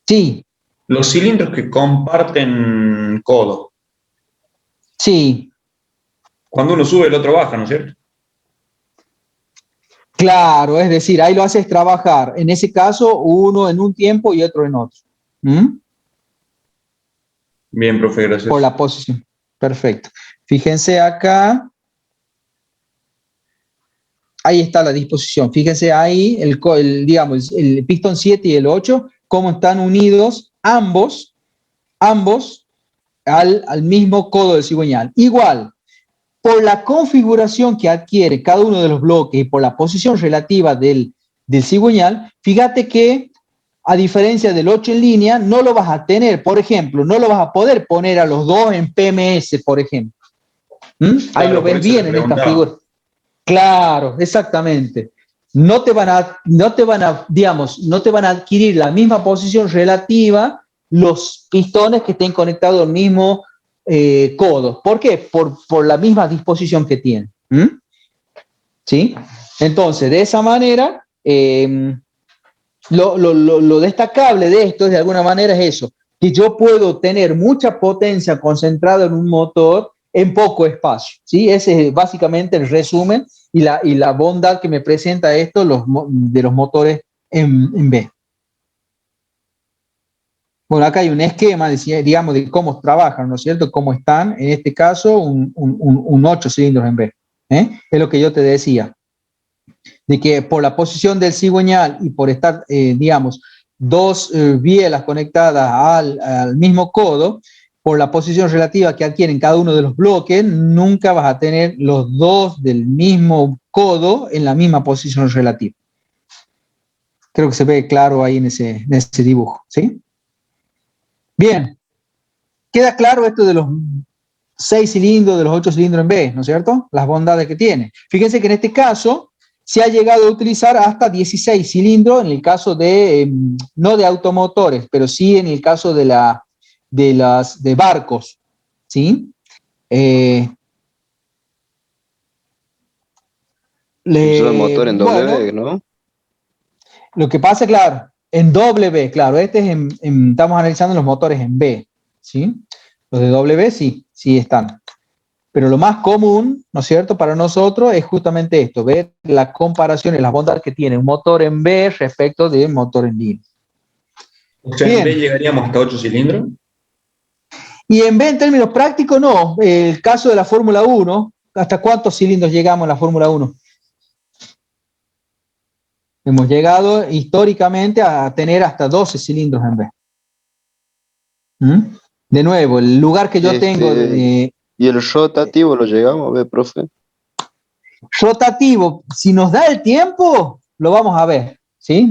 Sí. Los cilindros que comparten codo. Sí. Cuando uno sube, el otro baja, ¿no es cierto? Claro, es decir, ahí lo haces trabajar. En ese caso, uno en un tiempo y otro en otro. Bien, profe, gracias. Por la posición. Perfecto. Fíjense acá. Ahí está la disposición. Fíjense ahí, digamos, el pistón 7 y el 8, cómo están unidos ambos al mismo codo del cigüeñal. Igual, por la configuración que adquiere cada uno de los bloques y por la posición relativa del cigüeñal, fíjate que a diferencia del 8 en línea, no lo vas a tener, por ejemplo, no lo vas a poder poner a los dos en PMS, por ejemplo. Ahí lo ven bien en esta figura. Claro, exactamente. No te van a adquirir la misma posición relativa los pistones que estén conectados al mismo codo. ¿Por qué? Por la misma disposición que tienen. ¿Sí? Entonces, de esa manera, lo destacable de esto, de alguna manera, es eso, que yo puedo tener mucha potencia concentrada en un motor en poco espacio. ¿Sí? Ese es básicamente el resumen y la bondad que me presenta esto de los motores en B. Bueno, acá hay un esquema, digamos, de cómo trabajan, ¿no es cierto? Cómo están, en este caso, un 8 cilindros en B. Es lo que yo te decía, de que por la posición del cigüeñal y por estar, digamos, dos bielas conectadas al mismo codo, por la posición relativa que adquieren cada uno de los bloques, nunca vas a tener los dos del mismo codo en la misma posición relativa. Creo que se ve claro ahí en ese dibujo, ¿sí? Bien, queda claro esto de los 6 cilindros, de los 8 cilindros en B, ¿no es cierto? Las bondades que tiene. Fíjense que en este caso se ha llegado a utilizar hasta 16 cilindros en el caso de, no de automotores, pero sí en el caso de barcos, ¿sí? Solo el motor en W, ¿no? Lo que pasa, claro, en W, claro, estamos analizando los motores en B, ¿sí? Los de W sí están. Pero lo más común, ¿no es cierto?, para nosotros es justamente esto, ver la comparación y las bondades que tiene un motor en B respecto de un motor en línea. O sea, ¿en B llegaríamos hasta 8 cilindros? Y en términos prácticos, no. El caso de la Fórmula 1, ¿hasta cuántos cilindros llegamos en la Fórmula 1? Hemos llegado históricamente a tener hasta 12 cilindros en vez. De nuevo, el lugar que yo tengo... ¿Y el rotativo lo llegamos a ver, profe? Rotativo, si nos da el tiempo, lo vamos a ver, ¿sí?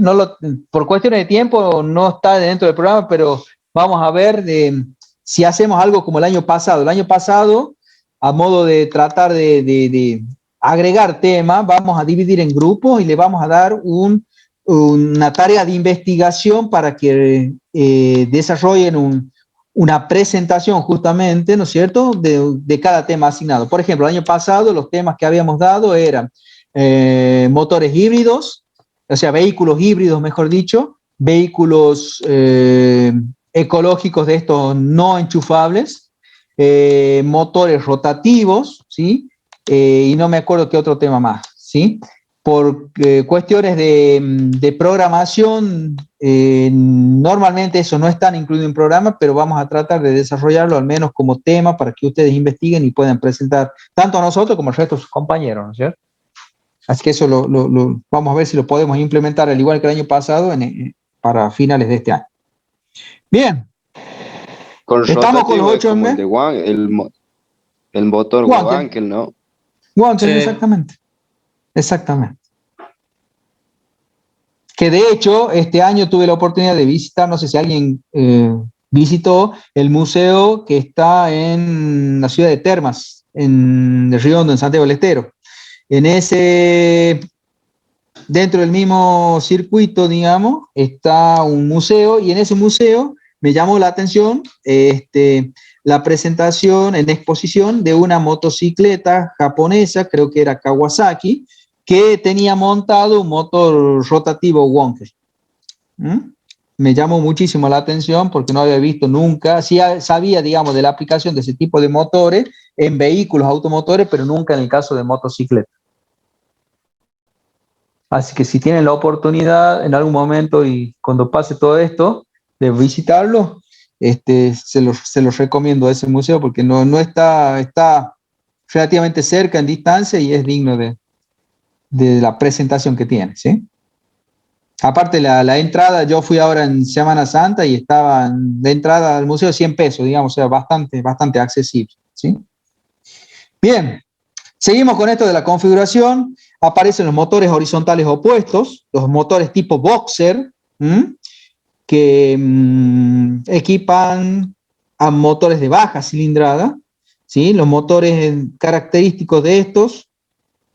Por cuestiones de tiempo no está dentro del programa, pero vamos a ver si hacemos algo como el año pasado. El año pasado, a modo de tratar de agregar temas, vamos a dividir en grupos y le vamos a dar una tarea de investigación para que desarrollen una presentación justamente, ¿no es cierto?, de cada tema asignado. Por ejemplo, el año pasado los temas que habíamos dado eran motores híbridos, o sea, vehículos híbridos, mejor dicho, vehículos ecológicos de estos no enchufables, motores rotativos, ¿sí? Y no me acuerdo qué otro tema más, ¿sí? Por cuestiones de programación, normalmente eso no está incluido en programa, pero vamos a tratar de desarrollarlo al menos como tema para que ustedes investiguen y puedan presentar tanto a nosotros como al resto de sus compañeros, ¿no es cierto? Así que eso vamos a ver si lo podemos implementar al igual que el año pasado para finales de este año. Bien. Estamos con los 8 M. El motor Wankel, ¿no? Wankel, sí. Exactamente. Que de hecho, este año tuve la oportunidad de visitar, no sé si alguien visitó el museo que está en la ciudad de Termas, en el Río Hondo, en Santiago del Estero. Dentro del mismo circuito, digamos, está un museo, y en ese museo me llamó la atención la presentación en exposición de una motocicleta japonesa, creo que era Kawasaki, que tenía montado un motor rotativo Wankel. Me llamó muchísimo la atención porque no había visto nunca, sí sabía, digamos, de la aplicación de ese tipo de motores en vehículos automotores, pero nunca en el caso de motocicleta. Así que si tienen la oportunidad en algún momento y cuando pase todo esto, de visitarlo, se los recomiendo a ese museo porque no está relativamente cerca en distancia y es digno de la presentación que tiene, ¿sí? Aparte la entrada, yo fui ahora en Semana Santa y estaba de entrada al museo 100 pesos, digamos, o sea, bastante accesible, ¿sí? Bien, seguimos con esto de la configuración. Aparecen los motores horizontales opuestos, los motores tipo Boxer, que equipan a motores de baja cilindrada, ¿sí? Los motores característicos de estos,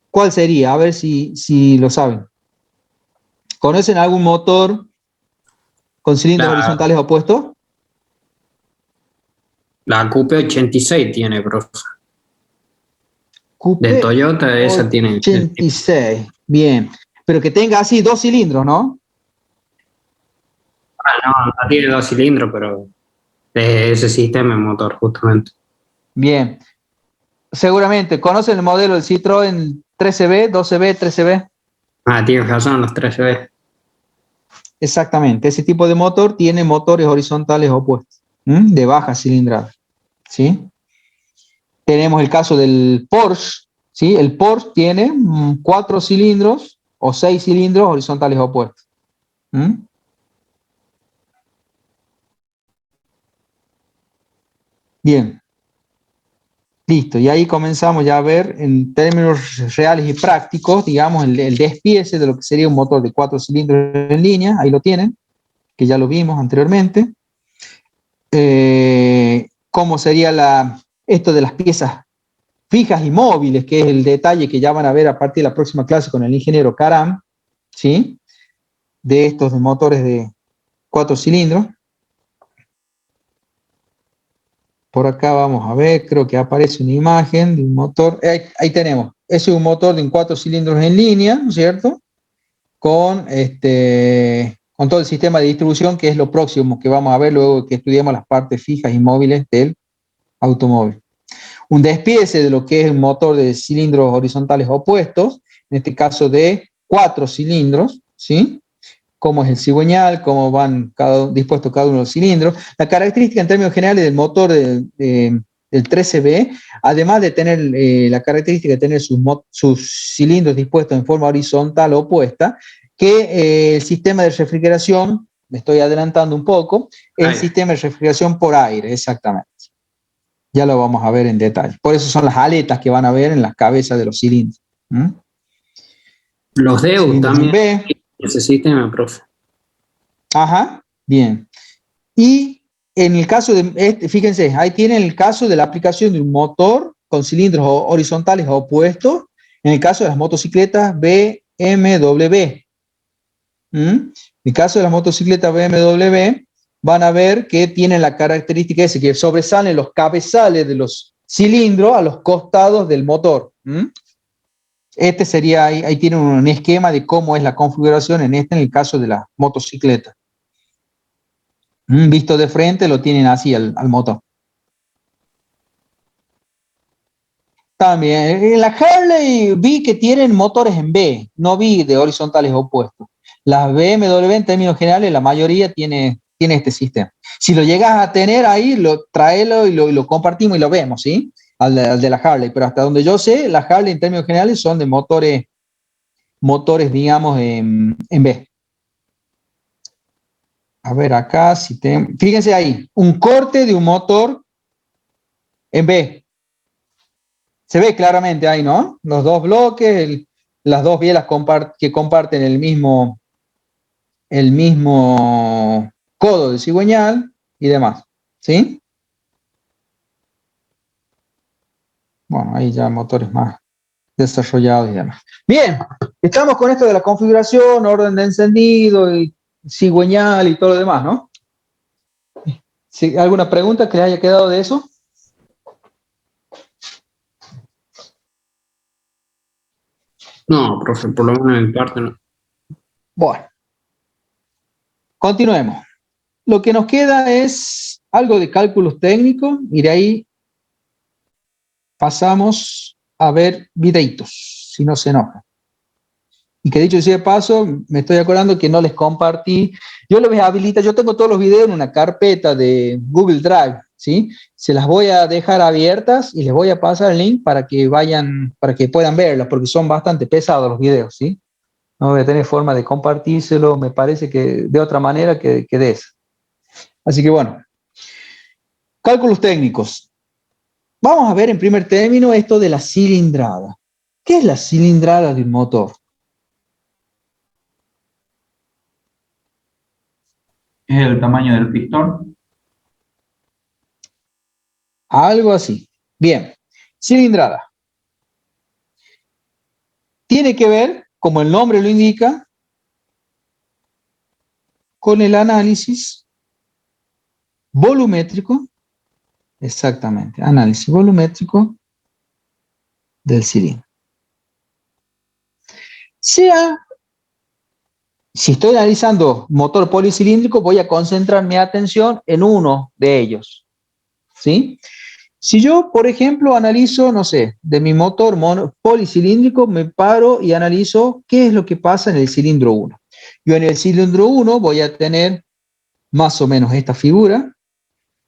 ¿cuál sería? A ver si lo saben. ¿Conocen algún motor con cilindros horizontales opuestos? La Coupe 86 tiene, profe. Coupe de Toyota, esa tiene 86, bien. Pero que tenga así 2 cilindros, ¿no? No tiene 2 cilindros, pero ese sistema de motor, justamente. Bien. Seguramente, ¿conocen el modelo del Citroën 13B, 12B, 13B? Tienes razón, los 13B. Exactamente, ese tipo de motor tiene motores horizontales opuestos, de baja cilindrada, ¿sí? Tenemos el caso del Porsche, ¿sí? El Porsche tiene 4 cilindros o 6 cilindros horizontales opuestos. Bien. Listo, y ahí comenzamos ya a ver en términos reales y prácticos, digamos, el despiece de lo que sería un motor de 4 cilindros en línea, ahí lo tienen, que ya lo vimos anteriormente. Cómo sería esto de las piezas fijas y móviles, que es el detalle que ya van a ver a partir de la próxima clase con el ingeniero Karam, ¿sí? De estos motores de 4 cilindros. Por acá vamos a ver, creo que aparece una imagen de un motor. Ahí tenemos. Ese es un motor de 4 cilindros en línea, ¿no es cierto? Con todo el sistema de distribución, que es lo próximo que vamos a ver luego que estudiemos las partes fijas y móviles del automóvil. Un despiece de lo que es un motor de cilindros horizontales opuestos, en este caso de 4 cilindros, ¿sí? cómo es el cigüeñal, cómo van dispuestos cada uno de los cilindros. La característica en términos generales del motor del 13B, además de tener la característica de tener sus cilindros dispuestos en forma horizontal opuesta, que el sistema de refrigeración, me estoy adelantando un poco, el sistema de refrigeración por aire, exactamente. Ya lo vamos a ver en detalle. Por eso son las aletas que van a ver en las cabezas de los cilindros. Los DEU cilindros también. Ese sistema, profe. Ajá, bien. Y en el caso de, fíjense, ahí tienen el caso de la aplicación de un motor con cilindros horizontales opuestos, en el caso de las motocicletas BMW. En el caso de las motocicletas BMW, van a ver que tienen la característica esa, que sobresalen los cabezales de los cilindros a los costados del motor. Este sería, ahí tienen un esquema de cómo es la configuración en el caso de la motocicleta. Visto de frente lo tienen así al motor. También, en la Harley vi que tienen motores en B, no vi de horizontales opuestos. Las BMW en términos generales, la mayoría tiene este sistema. Si lo llegas a tener ahí, tráelo y lo compartimos y lo vemos, ¿sí? Al de la Harley, pero hasta donde yo sé, las Harley en términos generales son de motores digamos, en B. A ver acá, fíjense ahí, un corte de un motor en B. Se ve claramente ahí, ¿no? Los dos bloques, las dos bielas que comparten el mismo codo de cigüeñal y demás, ¿sí? Bueno, ahí ya motores más desarrollados y demás. Bien, estamos con esto de la configuración, orden de encendido y cigüeñal y todo lo demás, ¿no? ¿Sí? ¿Alguna pregunta que les haya quedado de eso? No, profe, por lo menos en parte no. Bueno, continuemos. Lo que nos queda es algo de cálculos técnicos y de ahí pasamos a ver videitos, si no se enojan. Y que dicho sea de paso, me estoy acordando que no les compartí. Yo les voy a habilitar, yo tengo todos los videos en una carpeta de Google Drive, ¿sí? Se las voy a dejar abiertas y les voy a pasar el link para que puedan verlas, porque son bastante pesados los videos, ¿sí? No voy a tener forma de compartírselo, me parece que de otra manera que de esa. Así que bueno, cálculos técnicos. Vamos a ver en primer término esto de la cilindrada. ¿Qué es la cilindrada de un motor? ¿Es el tamaño del pistón? Algo así. Bien, cilindrada. Tiene que ver, como el nombre lo indica, con el análisis volumétrico, exactamente, análisis volumétrico del cilindro. Si estoy analizando motor policilíndrico, voy a concentrar mi atención en uno de ellos, ¿sí? Si yo, por ejemplo, analizo, no sé, de mi motor policilíndrico, me paro y analizo qué es lo que pasa en el cilindro 1. Yo en el cilindro 1 voy a tener más o menos esta figura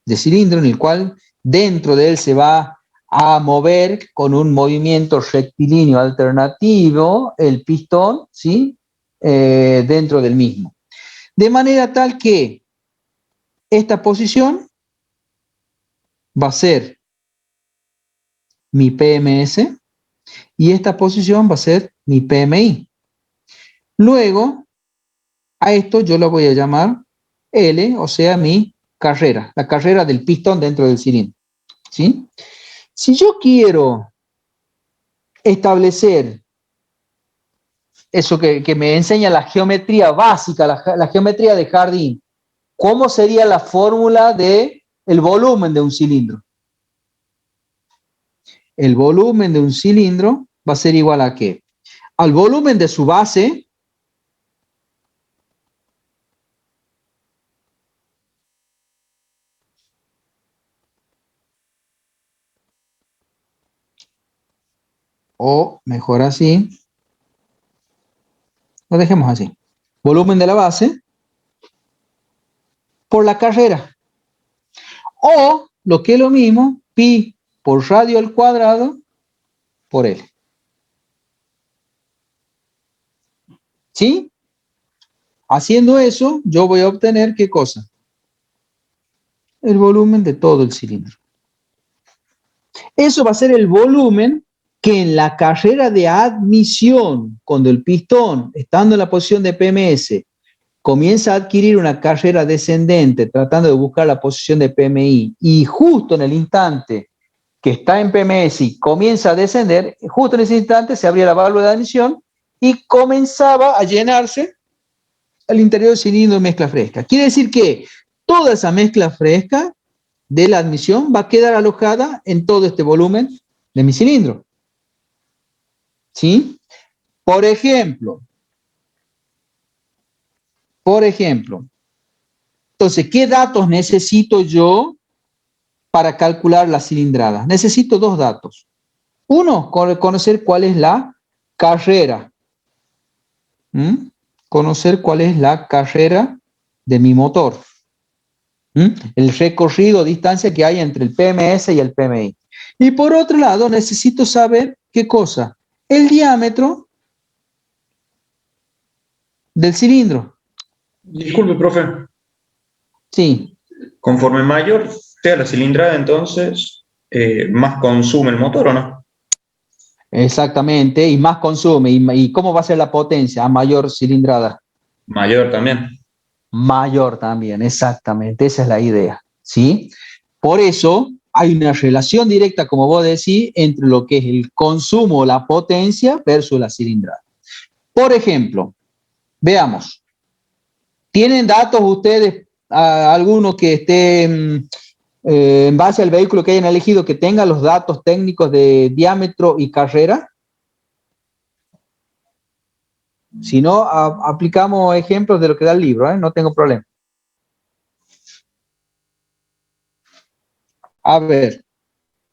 de cilindro en el cual dentro de él se va a mover con un movimiento rectilíneo alternativo el pistón, ¿sí? Dentro del mismo. De manera tal que esta posición va a ser mi PMS y esta posición va a ser mi PMI. Luego, a esto yo lo voy a llamar L, o sea, mi carrera, la carrera del pistón dentro del cilindro, ¿sí? Si yo quiero establecer eso que me enseña la geometría básica, la geometría de jardín, ¿cómo sería la fórmula del volumen de un cilindro? El volumen de un cilindro va a ser igual a ¿qué? Al volumen de su base o mejor así, lo dejemos así. volumen de la base, por la carrera. O, lo que es lo mismo, pi por radio al cuadrado por L. ¿Sí? Haciendo eso, yo voy a obtener, ¿qué cosa? El volumen de todo el cilindro. Eso va a ser el volumen que en la carrera de admisión, cuando el pistón, estando en la posición de PMS, comienza a adquirir una carrera descendente, tratando de buscar la posición de PMI, y justo en el instante que está en PMS y comienza a descender, justo en ese instante se abría la válvula de admisión y comenzaba a llenarse el interior del cilindro de mezcla fresca. Quiere decir que toda esa mezcla fresca de la admisión va a quedar alojada en todo este volumen de mi cilindro. ¿Sí? Por ejemplo, entonces, ¿qué datos necesito yo para calcular la cilindrada? Necesito dos datos. Uno, conocer cuál es la carrera. Conocer cuál es la carrera de mi motor. El recorrido, distancia que hay entre el PMS y el PMI. Y por otro lado, necesito saber, ¿qué cosa? El diámetro del cilindro. Disculpe, profe. Sí. Conforme mayor sea la cilindrada, entonces, más consume el motor, ¿o no? Exactamente, y más consume. ¿Y cómo va a ser la potencia a mayor cilindrada? Mayor también. Mayor también, exactamente. Esa es la idea, ¿sí? Por eso hay una relación directa, como vos decís, entre lo que es el consumo, la potencia versus la cilindrada. Por ejemplo, veamos. ¿Tienen datos ustedes, alguno que esté en base al vehículo que hayan elegido, que tenga los datos técnicos de diámetro y carrera? Si no, aplicamos ejemplos de lo que da el libro, no tengo problema. A ver,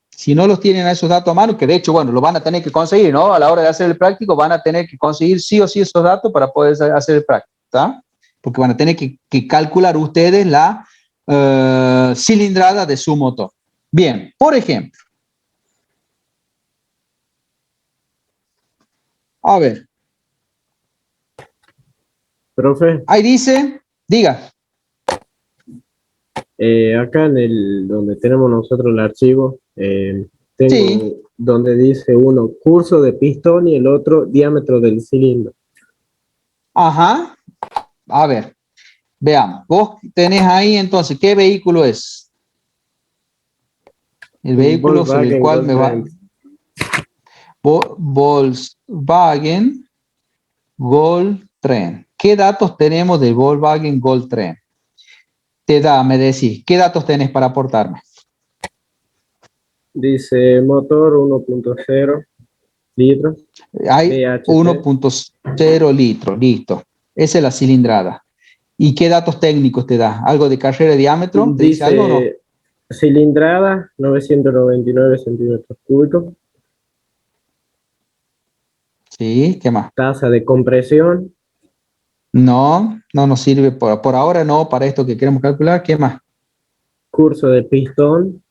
si no los tienen a esos datos a mano, que de hecho, bueno, lo van a tener que conseguir, ¿no? A la hora de hacer el práctico van a tener que conseguir sí o sí esos datos para poder hacer el práctico, ¿está? Porque van a tener que calcular ustedes la cilindrada de su motor. Bien, por ejemplo. A ver. Profe. Ahí dice, diga. Acá en donde tenemos nosotros el archivo, tengo sí. Donde dice uno curso de pistón y el otro diámetro del cilindro. Ajá. A ver, veamos. Vos tenés ahí entonces, ¿qué vehículo es? El vehículo sobre el cual me va. Volkswagen Gol Tren. ¿Qué datos tenemos de Volkswagen Gol Tren? Me decís, ¿qué datos tenés para aportarme? Dice motor 1.0 litros. Hay 1.0 litros, listo. Esa es la cilindrada. ¿Y qué datos técnicos te da? ¿Algo de carrera de diámetro? ¿Te dice algo o no? Cilindrada, 999 centímetros cúbicos. Sí, ¿qué más? Tasa de compresión. No nos sirve por ahora, no, para esto que queremos calcular. ¿Qué más? Curso de pistón.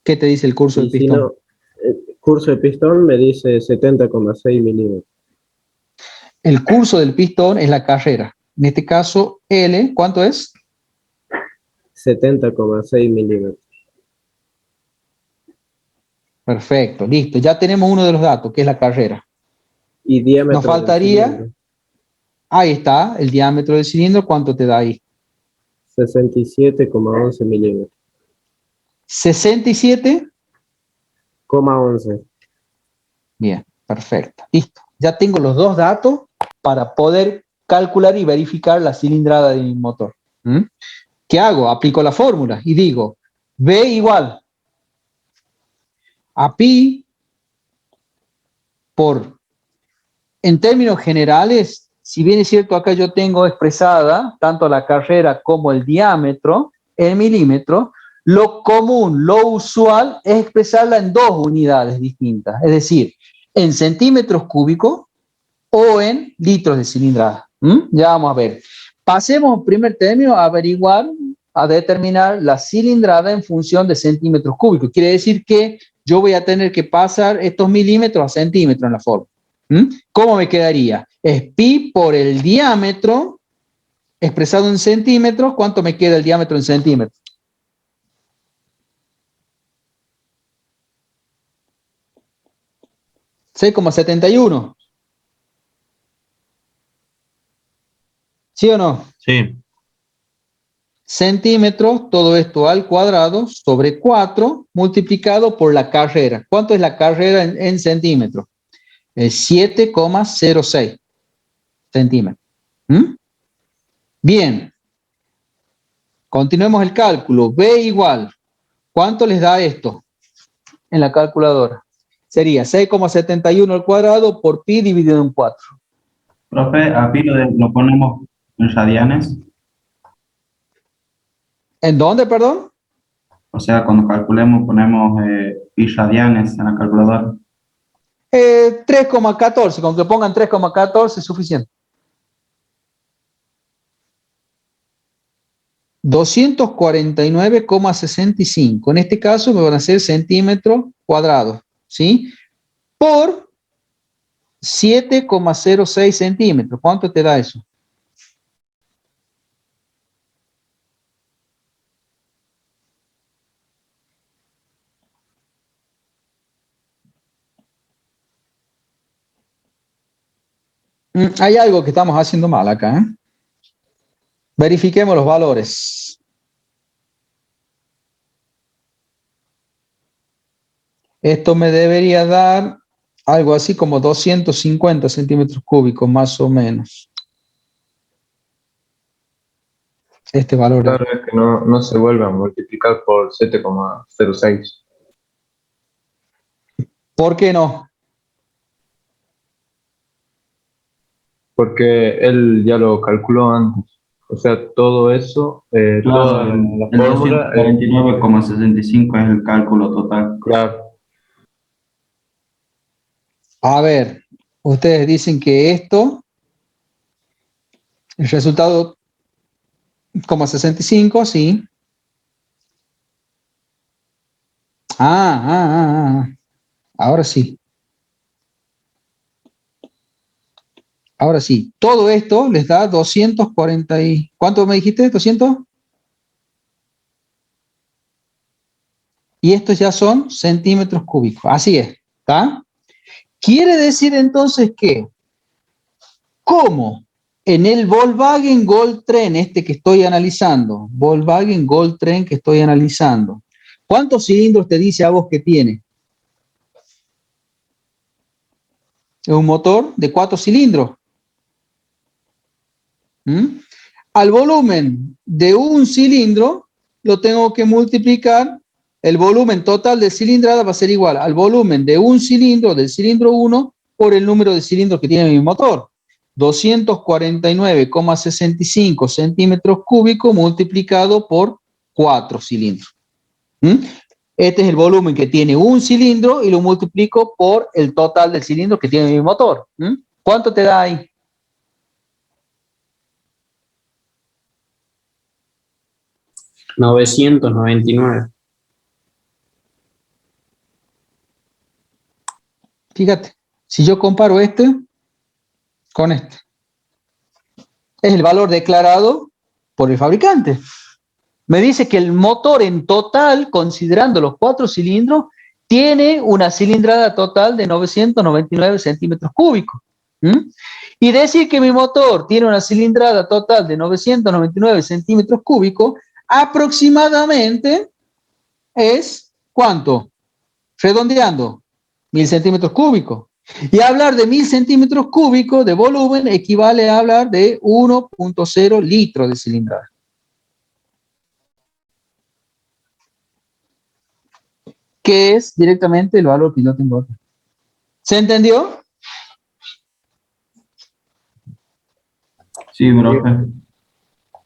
¿Qué te dice el curso de pistón? Si no, el curso de pistón me dice 70,6 milímetros. El curso del pistón es la carrera. En este caso, L, ¿cuánto es? 70,6 milímetros. Perfecto, listo. Ya tenemos uno de los datos, que es la carrera. Y diámetro. Nos faltaría, ahí está, el diámetro del cilindro. ¿Cuánto te da ahí? 67,11 milímetros. 67,11. Bien, perfecto. Listo. Ya tengo los dos datos para poder calcular y verificar la cilindrada de mi motor. ¿Qué hago? Aplico la fórmula y digo, V igual a pi por, en términos generales, si bien es cierto acá yo tengo expresada tanto la carrera como el diámetro en milímetros, lo común, lo usual es expresarla en dos unidades distintas, es decir, en centímetros cúbicos o en litros de cilindrada. Ya vamos a ver. Pasemos al primer término a averiguar, a determinar la cilindrada en función de centímetros cúbicos. Quiere decir que yo voy a tener que pasar estos milímetros a centímetros en la forma. ¿Cómo me quedaría? Es pi por el diámetro expresado en centímetros. ¿Cuánto me queda el diámetro en centímetros? ¿6,71? ¿Sí o no? Sí. Centímetros, todo esto al cuadrado sobre 4 multiplicado por la carrera. ¿Cuánto es la carrera en centímetros? 7,06 centímetros. Bien. Continuemos el cálculo. B igual. ¿Cuánto les da esto en la calculadora? Sería 6,71 al cuadrado por pi dividido en 4. Profe, a pi lo ponemos en radianes. ¿En dónde, perdón? O sea, cuando calculemos ponemos pi radianes en la calculadora. 3,14. Con que pongan 3,14 es suficiente. 249,65. En este caso me van a ser centímetros cuadrados, ¿sí? Por 7,06 centímetros. ¿Cuánto te da eso? Hay algo que estamos haciendo mal acá, ¿eh? Verifiquemos los valores. Esto me debería dar algo así como 250 centímetros cúbicos, más o menos. Este valor. Claro, es que no se vuelve a multiplicar por 7,06. ¿Por qué no? Porque él ya lo calculó antes. O sea, todo eso, Claro, toda la el fórmula. 249,65 es el cálculo total. Claro. A ver, ustedes dicen que esto, el resultado, 0,65, sí. Ahora sí. Ahora sí, todo esto les da 240 y... ¿Cuánto me dijiste? ¿200? Y estos ya son centímetros cúbicos. Así es, ¿está? Quiere decir entonces que, como en el Volkswagen Gol Tren, que estoy analizando, Volkswagen Gol Tren que estoy analizando, ¿cuántos cilindros te dice a vos que tiene? Es un motor de 4 cilindros. Al volumen de un cilindro lo tengo que multiplicar. El volumen total de cilindrada va a ser igual al volumen de un cilindro, del cilindro 1, por el número de cilindros que tiene mi motor. 249,65 centímetros cúbicos multiplicado por 4 cilindros. Este es el volumen que tiene un cilindro y lo multiplico por el total del cilindro que tiene mi motor. ¿Cuánto te da ahí? $999. Fíjate, si yo comparo este con este, es el valor declarado por el fabricante. Me dice que el motor en total, considerando los 4 cilindros, tiene una cilindrada total de 999 centímetros cúbicos. Y decir que mi motor tiene una cilindrada total de 999 centímetros cúbicos, aproximadamente es, ¿cuánto? Redondeando, 1000 centímetros cúbicos. Y hablar de 1000 centímetros cúbicos de volumen equivale a hablar de 1,0 litros de cilindrada. Que es directamente el valor que yo tengo acá. ¿Se entendió? Sí, profe.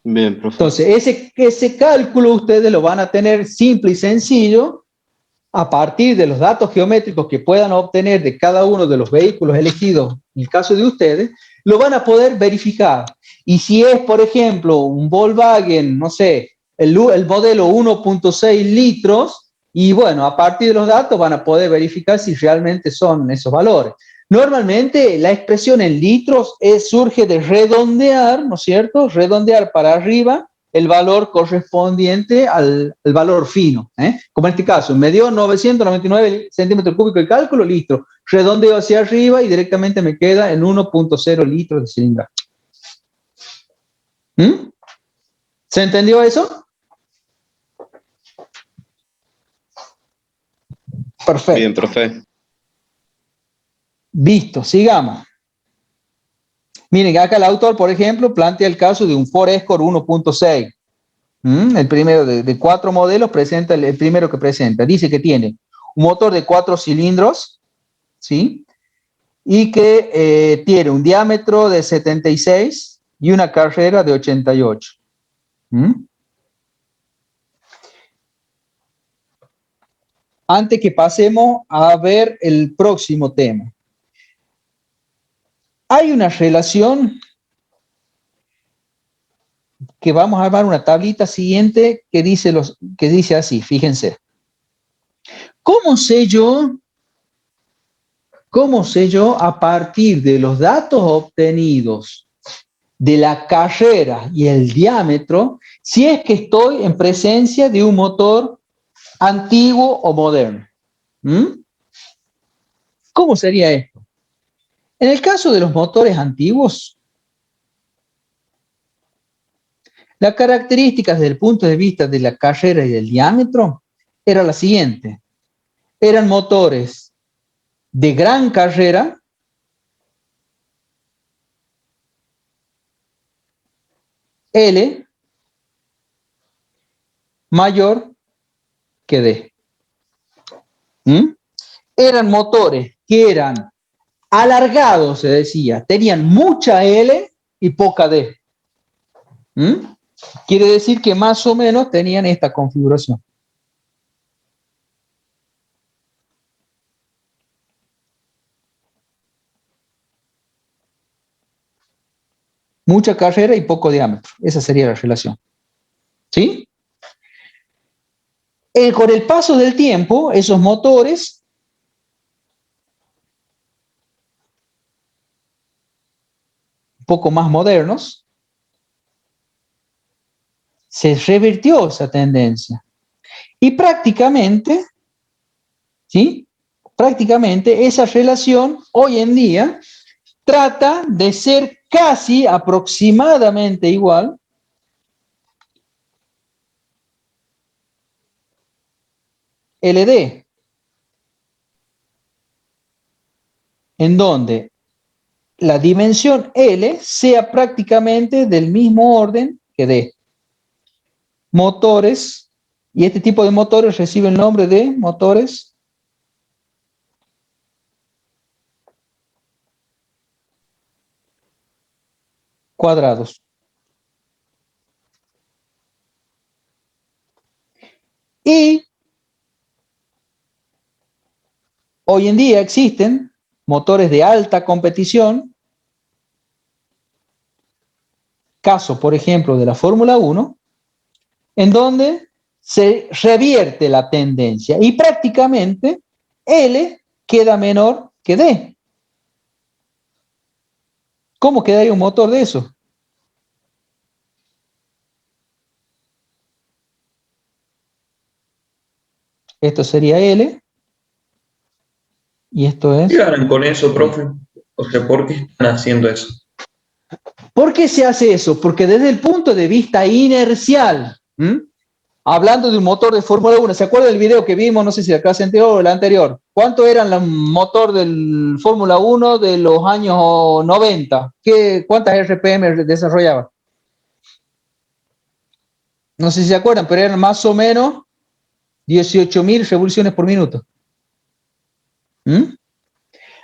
Bien, profe. Entonces, ese cálculo ustedes lo van a tener simple y sencillo a partir de los datos geométricos que puedan obtener de cada uno de los vehículos elegidos, en el caso de ustedes, lo van a poder verificar. Y si es, por ejemplo, un Volkswagen, no sé, el modelo 1.6 litros, y bueno, a partir de los datos van a poder verificar si realmente son esos valores. Normalmente la expresión en litros surge de redondear, ¿no es cierto? Redondear para arriba el valor correspondiente al valor fino. Como en este caso, me dio 999 centímetros cúbicos de cálculo, listo. Redondeo hacia arriba y directamente me queda en 1.0 litros de cilindraje. ¿Se entendió eso? Perfecto. Bien, profe. Listo, sigamos. Miren, acá el autor, por ejemplo, plantea el caso de un Ford Escort 1.6. El primero de 4 modelos, presenta el primero que presenta. Dice que tiene un motor de 4 cilindros, ¿sí? Y que tiene un diámetro de 76 y una carrera de 88. Antes que pasemos a ver el próximo tema. Hay una relación que vamos a armar una tablita siguiente que dice así, fíjense. ¿Cómo sé yo a partir de los datos obtenidos de la carrera y el diámetro si es que estoy en presencia de un motor antiguo o moderno? ¿Cómo sería esto? En el caso de los motores antiguos, las características desde el punto de vista de la carrera y del diámetro era la siguiente. Eran motores de gran carrera, L mayor que D. Eran motores que eran alargados, se decía, tenían mucha L y poca D. Quiere decir que más o menos tenían esta configuración. Mucha carrera y poco diámetro. Esa sería la relación. ¿Sí? Con el paso del tiempo, esos motores un poco más modernos, se revirtió esa tendencia. Y prácticamente, ¿sí? Prácticamente esa relación hoy en día trata de ser casi aproximadamente igual LD, en donde la dimensión L sea prácticamente del mismo orden que D. Motores, y este tipo de motores recibe el nombre de motores cuadrados. Y hoy en día existen motores de alta competición, caso, por ejemplo, de la Fórmula 1, en donde se revierte la tendencia y prácticamente L queda menor que D. ¿Cómo quedaría un motor de eso? Esto sería L. Y esto es... ¿Qué ganan con eso, profe? O sea, ¿por qué están haciendo eso? ¿Por qué se hace eso? Porque desde el punto de vista inercial, hablando de un motor de Fórmula 1, ¿se acuerda del video que vimos? No sé si la clase anterior o la anterior. ¿Cuánto era el motor del Fórmula 1 de los años 90? ¿Cuántas RPM desarrollaba? No sé si se acuerdan, pero eran más o menos 18.000 revoluciones por minuto.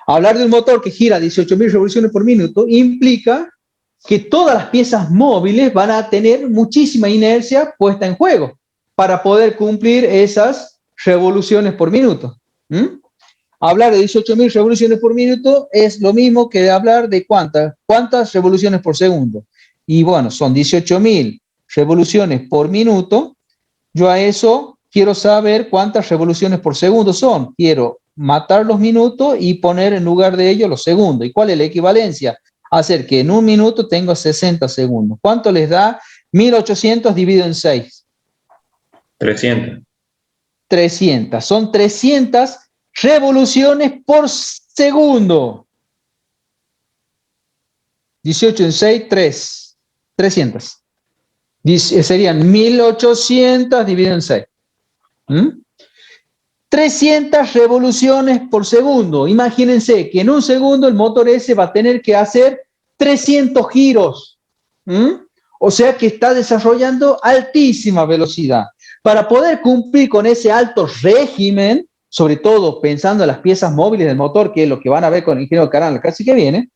Hablar de un motor que gira 18.000 revoluciones por minuto implica que todas las piezas móviles van a tener muchísima inercia puesta en juego para poder cumplir esas revoluciones por minuto. Hablar de 18.000 revoluciones por minuto es lo mismo que hablar de cuántas revoluciones por segundo. Y bueno, son 18.000 revoluciones por minuto. Yo a eso quiero saber cuántas revoluciones por segundo son. Quiero matar los minutos y poner en lugar de ellos los segundos. ¿Y cuál es la equivalencia? Hacer que en un minuto tenga 60 segundos. ¿Cuánto les da 1800 dividido en 6? 300. 300. Son 300 revoluciones por segundo. 18 en 6, 3. 300. Serían 1800 dividido en 6. 300 revoluciones por segundo. Imagínense que en un segundo el motor ese va a tener que hacer 300 giros. O sea que está desarrollando altísima velocidad. Para poder cumplir con ese alto régimen, sobre todo pensando en las piezas móviles del motor, que es lo que van a ver con el ingeniero Caram la clase que viene,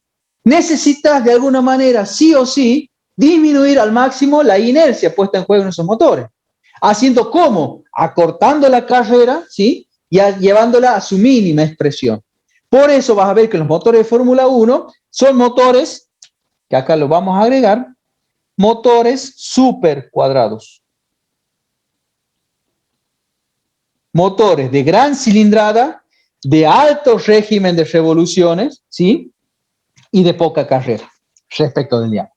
necesitas de alguna manera, sí o sí, disminuir al máximo la inercia puesta en juego en esos motores. Haciendo ¿cómo? Acortando la carrera, ¿sí? Y llevándola a su mínima expresión. Por eso vas a ver que los motores de Fórmula 1 son motores, que acá los vamos a agregar, motores super cuadrados. Motores de gran cilindrada, de alto régimen de revoluciones, ¿sí? Y de poca carrera respecto del diámetro.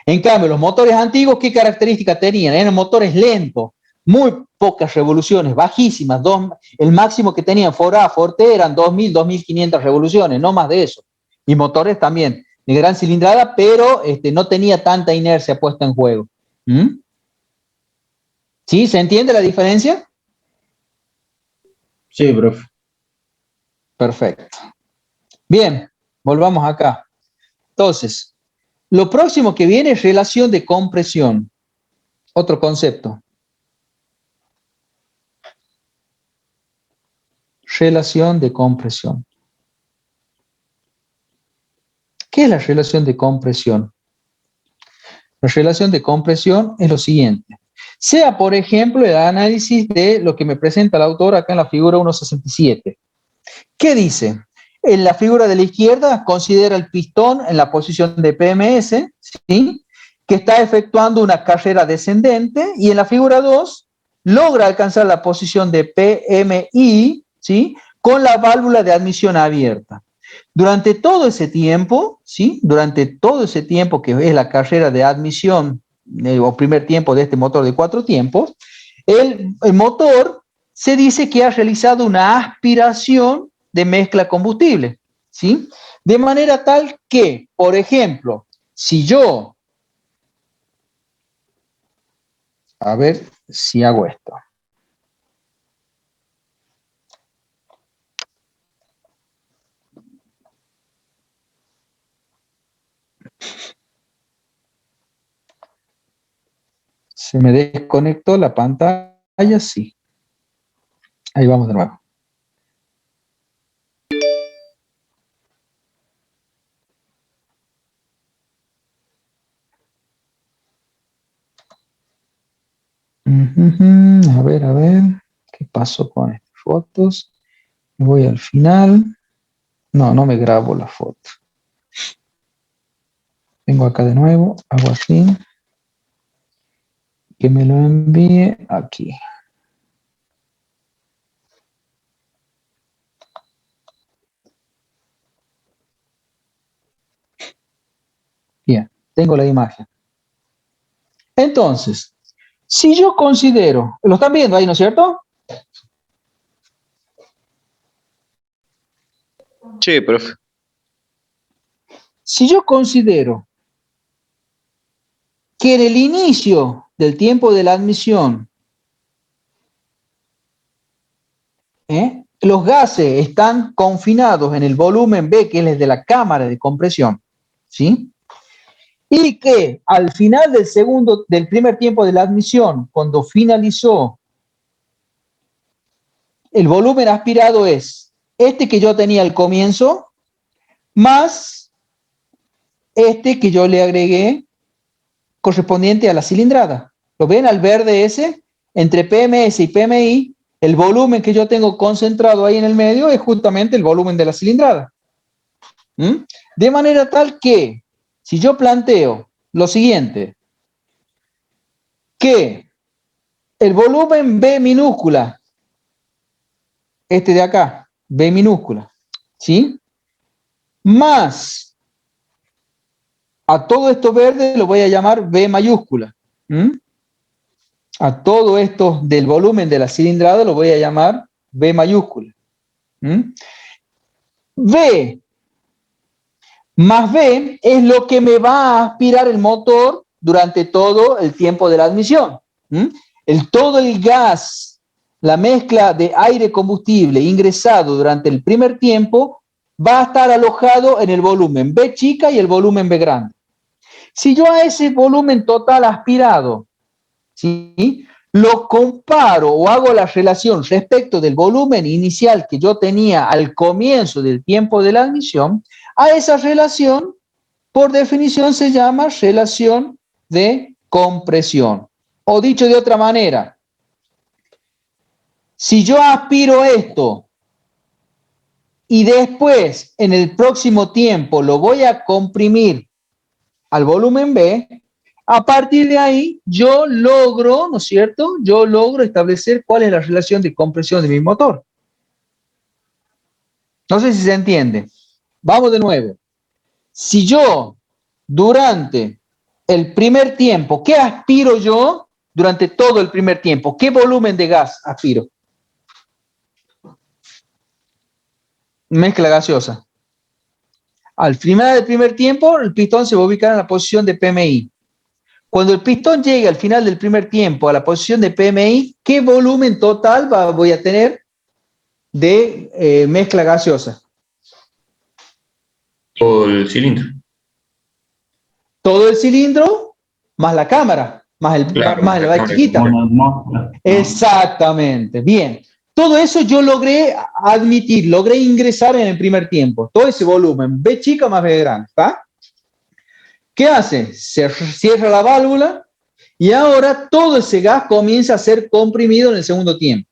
En cambio, los motores antiguos, ¿qué características tenían? Eran motores lentos, muy pocas revoluciones, bajísimas. El máximo que tenían Ford A, Ford T eran 2.000, 2.500 revoluciones, no más de eso. Y motores también de gran cilindrada, pero no tenía tanta inercia puesta en juego. ¿Sí? ¿Se entiende la diferencia? Sí, profe. Perfecto. Bien, volvamos acá. Entonces, lo próximo que viene es relación de compresión. Otro concepto. Relación de compresión. ¿Qué es la relación de compresión? La relación de compresión es lo siguiente. Sea, por ejemplo, el análisis de lo que me presenta el autor acá en la figura 1.67. ¿Qué dice? En la figura de la izquierda considera el pistón en la posición de PMS, ¿sí? Que está efectuando una carrera descendente, y en la figura 2 logra alcanzar la posición de PMI, ¿sí? Con la válvula de admisión abierta. Durante todo ese tiempo, ¿sí? Durante todo ese tiempo que es la carrera de admisión, o primer tiempo de este motor de 4 tiempos, el motor se dice que ha realizado una aspiración de mezcla combustible, ¿sí? De manera tal que, por ejemplo, si yo, a ver si hago esto. Se me desconectó la pantalla, sí. Ahí vamos de nuevo. A ver, ¿qué pasó con estas fotos? Voy al final. No me grabo la foto. Vengo acá de nuevo, hago así. Que me lo envíe aquí. Bien, tengo la imagen. Entonces, si yo considero, lo están viendo ahí, ¿no es cierto? Sí, profe. Si yo considero que en el inicio del tiempo de la admisión, los gases están confinados en el volumen B, que es el de la cámara de compresión, ¿sí? Y que al final del primer tiempo de la admisión, cuando finalizó, el volumen aspirado es este que yo tenía al comienzo, más este que yo le agregué correspondiente a la cilindrada. ¿Lo ven al verde ese? Entre PMS y PMI el volumen que yo tengo concentrado ahí en el medio es justamente el volumen de la cilindrada. De manera tal que, si yo planteo lo siguiente, que el volumen B minúscula, este de acá, B minúscula, ¿sí? Más a todo esto verde lo voy a llamar B mayúscula. A todo esto del volumen de la cilindrada lo voy a llamar B mayúscula. B más B es lo que me va a aspirar el motor durante todo el tiempo de la admisión. Todo el gas, la mezcla de aire-combustible ingresado durante el primer tiempo va a estar alojado en el volumen B chica y el volumen B grande. Si yo a ese volumen total aspirado, ¿sí?, lo comparo o hago la relación respecto del volumen inicial que yo tenía al comienzo del tiempo de la admisión, a esa relación, por definición, se llama relación de compresión. O dicho de otra manera, si yo aspiro esto y después en el próximo tiempo lo voy a comprimir al volumen B, a partir de ahí yo logro, ¿no es cierto? Yo logro establecer cuál es la relación de compresión de mi motor. No sé si se entiende. Vamos de nuevo. Si yo, durante el primer tiempo, ¿qué aspiro yo durante todo el primer tiempo? ¿Qué volumen de gas aspiro? Mezcla gaseosa. Al final del primer tiempo, el pistón se va a ubicar en la posición de PMI. Cuando el pistón llegue al final del primer tiempo a la posición de PMI, ¿qué volumen total voy a tener de mezcla gaseosa? Todo el cilindro. Todo el cilindro más la cámara, más la chiquita. Exactamente, bien. Todo eso yo logré admitir, logré ingresar en el primer tiempo. Todo ese volumen, B chica más B grande, ¿está? ¿Qué hace? Se cierra la válvula y ahora todo ese gas comienza a ser comprimido en el segundo tiempo.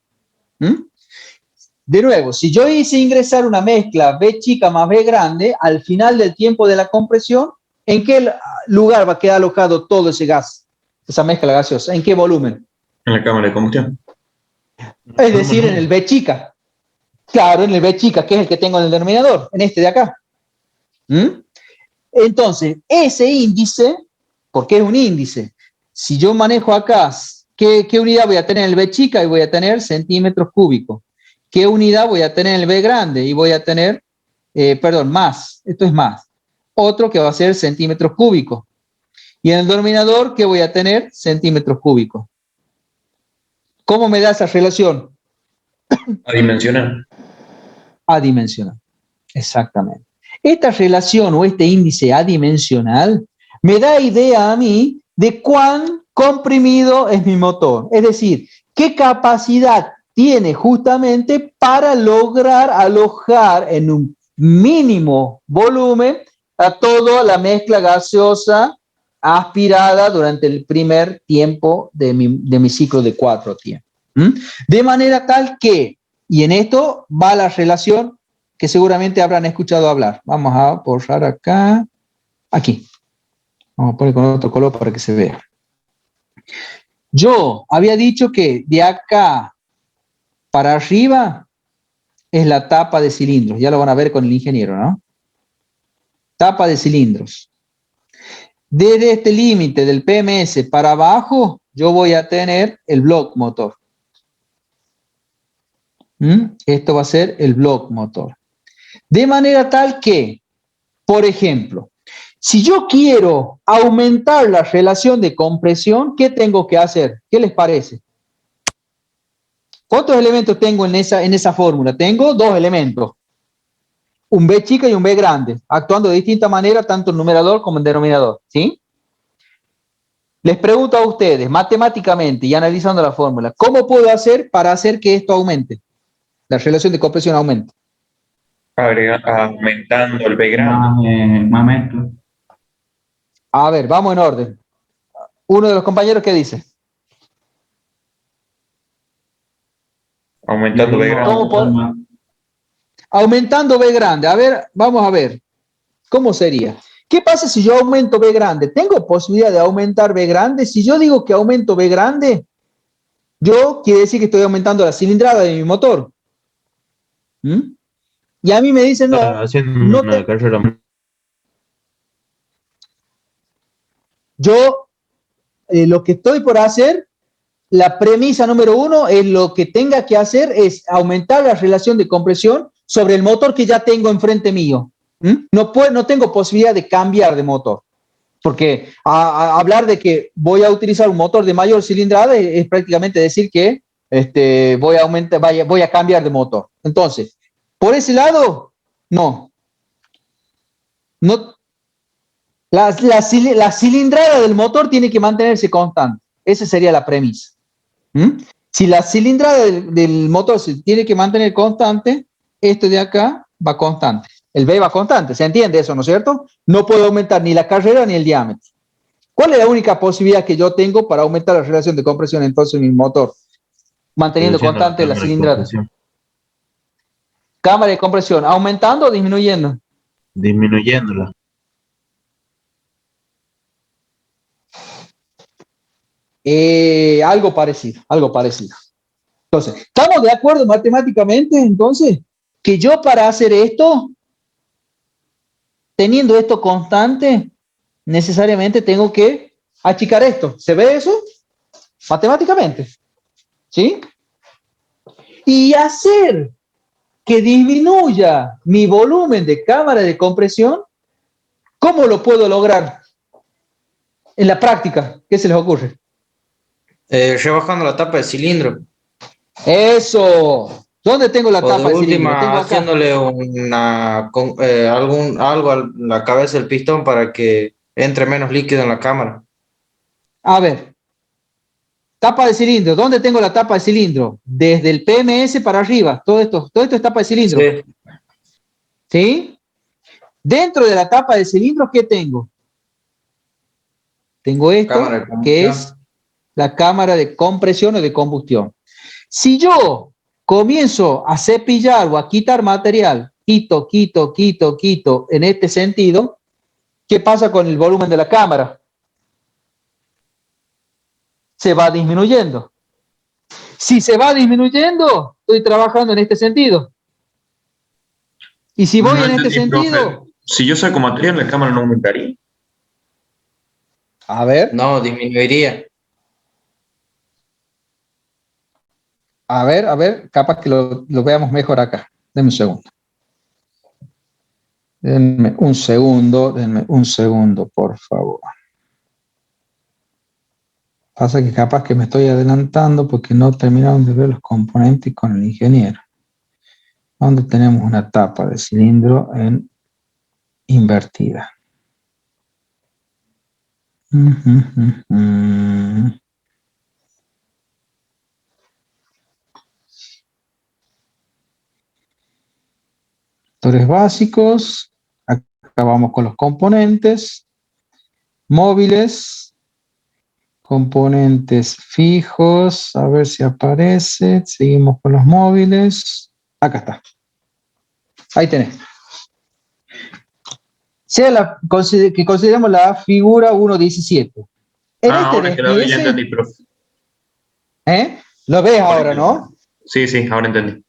De nuevo, si yo hice ingresar una mezcla B chica más B grande, al final del tiempo de la compresión, ¿en qué lugar va a quedar alojado todo ese gas, esa mezcla gaseosa? ¿En qué volumen? En la cámara de combustión. Es decir, en el B chica. Claro, en el B chica, que es el que tengo en el denominador, en este de acá. Entonces, ese índice, porque es un índice, si yo manejo acá, ¿qué unidad voy a tener en el B chica? Y voy a tener centímetros cúbicos. ¿Qué unidad voy a tener en el B grande? Y voy a tener, más, esto es más. Otro que va a ser centímetros cúbicos. Y en el denominador, ¿qué voy a tener? Centímetros cúbicos. ¿Cómo me da esa relación? Adimensional. Adimensional, exactamente. Esta relación o este índice adimensional me da idea a mí de cuán comprimido es mi motor. Es decir, qué capacidad tiene justamente para lograr alojar en un mínimo volumen a toda la mezcla gaseosa aspirada durante el primer tiempo de mi ciclo de 4 tiempos. De manera tal que, y en esto va la relación que seguramente habrán escuchado hablar. Vamos a borrar acá, aquí. Vamos a poner con otro color para que se vea. Yo había dicho que de acá para arriba es la tapa de cilindros. Ya lo van a ver con el ingeniero, ¿no? Tapa de cilindros. Desde este límite del PMS para abajo, yo voy a tener el bloque motor. Esto va a ser el bloque motor. De manera tal que, por ejemplo, si yo quiero aumentar la relación de compresión, ¿qué tengo que hacer? ¿Qué les parece? ¿Cuántos elementos tengo en esa fórmula? Tengo 2 elementos. Un B chica y un B grande, actuando de distinta manera tanto en numerador como en denominador. ¿Sí? Les pregunto a ustedes, matemáticamente y analizando la fórmula, ¿cómo puedo hacer para hacer que esto aumente? La relación de compresión aumente. Aumentando el B grande. Más mezcla. A ver, vamos en orden. Uno de los compañeros, ¿qué dice? Aumentando B grande. Aumentando B grande. A ver, vamos a ver. ¿Cómo sería? ¿Qué pasa si yo aumento B grande? ¿Tengo posibilidad de aumentar B grande? Si yo digo que aumento B grande, yo quiere decir que estoy aumentando la cilindrada de mi motor. ¿Mm? Y a mí me dicen, no, yo lo que estoy por hacer, la premisa número 1 es lo que tenga que hacer es aumentar la relación de compresión sobre el motor que ya tengo enfrente mío. No tengo posibilidad de cambiar de motor, porque hablar de que voy a utilizar un motor de mayor cilindrada es prácticamente decir que voy a cambiar de motor. Entonces, por ese lado, no. La cilindrada del motor tiene que mantenerse constante. Esa sería la premisa. Si la cilindrada del motor se tiene que mantener constante, esto de acá va constante. El B va constante, ¿se entiende eso, no es cierto? No puedo aumentar ni la carrera ni el diámetro. ¿Cuál es la única posibilidad que yo tengo para aumentar la relación de compresión entonces en mi motor? Manteniendo constante la cilindrada. Cámara de compresión, ¿aumentando o disminuyendo? Disminuyéndola. Algo parecido. Entonces, ¿estamos de acuerdo matemáticamente entonces? Que yo para hacer esto, teniendo esto constante, necesariamente tengo que achicar esto. ¿Se ve eso? Matemáticamente. ¿Sí? Y hacer que disminuya mi volumen de cámara de compresión, ¿cómo lo puedo lograr? En la práctica, ¿qué se les ocurre? Rebajando la tapa del cilindro. Eso. ¿Dónde tengo la tapa del cilindro? Tengo haciéndole algo a la cabeza del pistón para que entre menos líquido en la cámara. A ver. Tapa de cilindro. ¿Dónde tengo la tapa de cilindro? Desde el PMS para arriba. Todo esto es tapa de cilindro. Sí. ¿Sí? Dentro de la tapa de cilindro, ¿qué tengo? Tengo esto, que es la cámara de compresión o de combustión. Si yo comienzo a cepillar o a quitar material, quito, en este sentido, ¿qué pasa con el volumen de la cámara? Se va disminuyendo. Si se va disminuyendo, estoy trabajando en este sentido. Y si voy en este sentido... Profe, si yo saco material, la cámara no aumentaría. A ver. No, disminuiría. A ver, capaz que lo veamos mejor acá. Denme un segundo, por favor. Pasa que capaz que me estoy adelantando porque no terminaron de ver los componentes con el ingeniero. Donde tenemos una tapa de cilindro en invertida. Factores básicos. Acá vamos con los componentes. Móviles. Componentes fijos. A ver si aparece. Seguimos con los móviles. Acá está. Ahí tenés. Que consideremos la figura 1.17. Ahora que lo vi, ya entendí, profe. ¿Lo ves ahora, no? Sí, ahora entendí.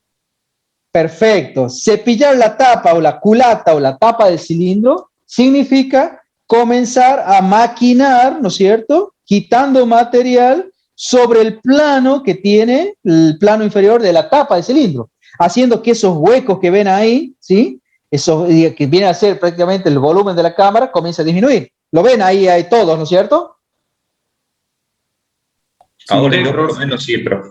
Perfecto. Cepillar la tapa o la culata o la tapa del cilindro significa comenzar a maquinar, ¿no es cierto? Quitando material sobre el plano que tiene el plano inferior de la tapa del cilindro, haciendo que esos huecos que ven ahí, ¿sí? Eso que viene a ser prácticamente el volumen de la cámara, comienza a disminuir. ¿Lo ven ahí todos, ¿no es cierto? Ahora yo por lo menos sí, profe.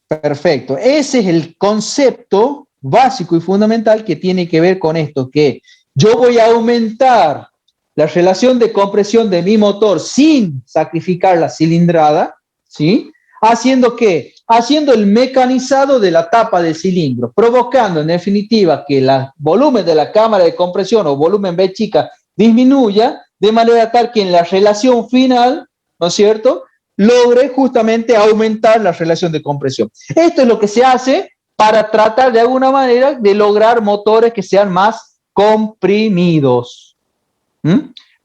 Perfecto. Ese es el concepto básico y fundamental que tiene que ver con esto, que yo voy a aumentar la relación de compresión de mi motor sin sacrificar la cilindrada, ¿sí? ¿Haciendo qué? Haciendo el mecanizado de la tapa del cilindro, provocando en definitiva que el volumen de la cámara de compresión o volumen B chica disminuya, de manera tal que en la relación final, ¿no es cierto?, logre justamente aumentar la relación de compresión. Esto es lo que se hace para tratar de alguna manera de lograr motores que sean más comprimidos.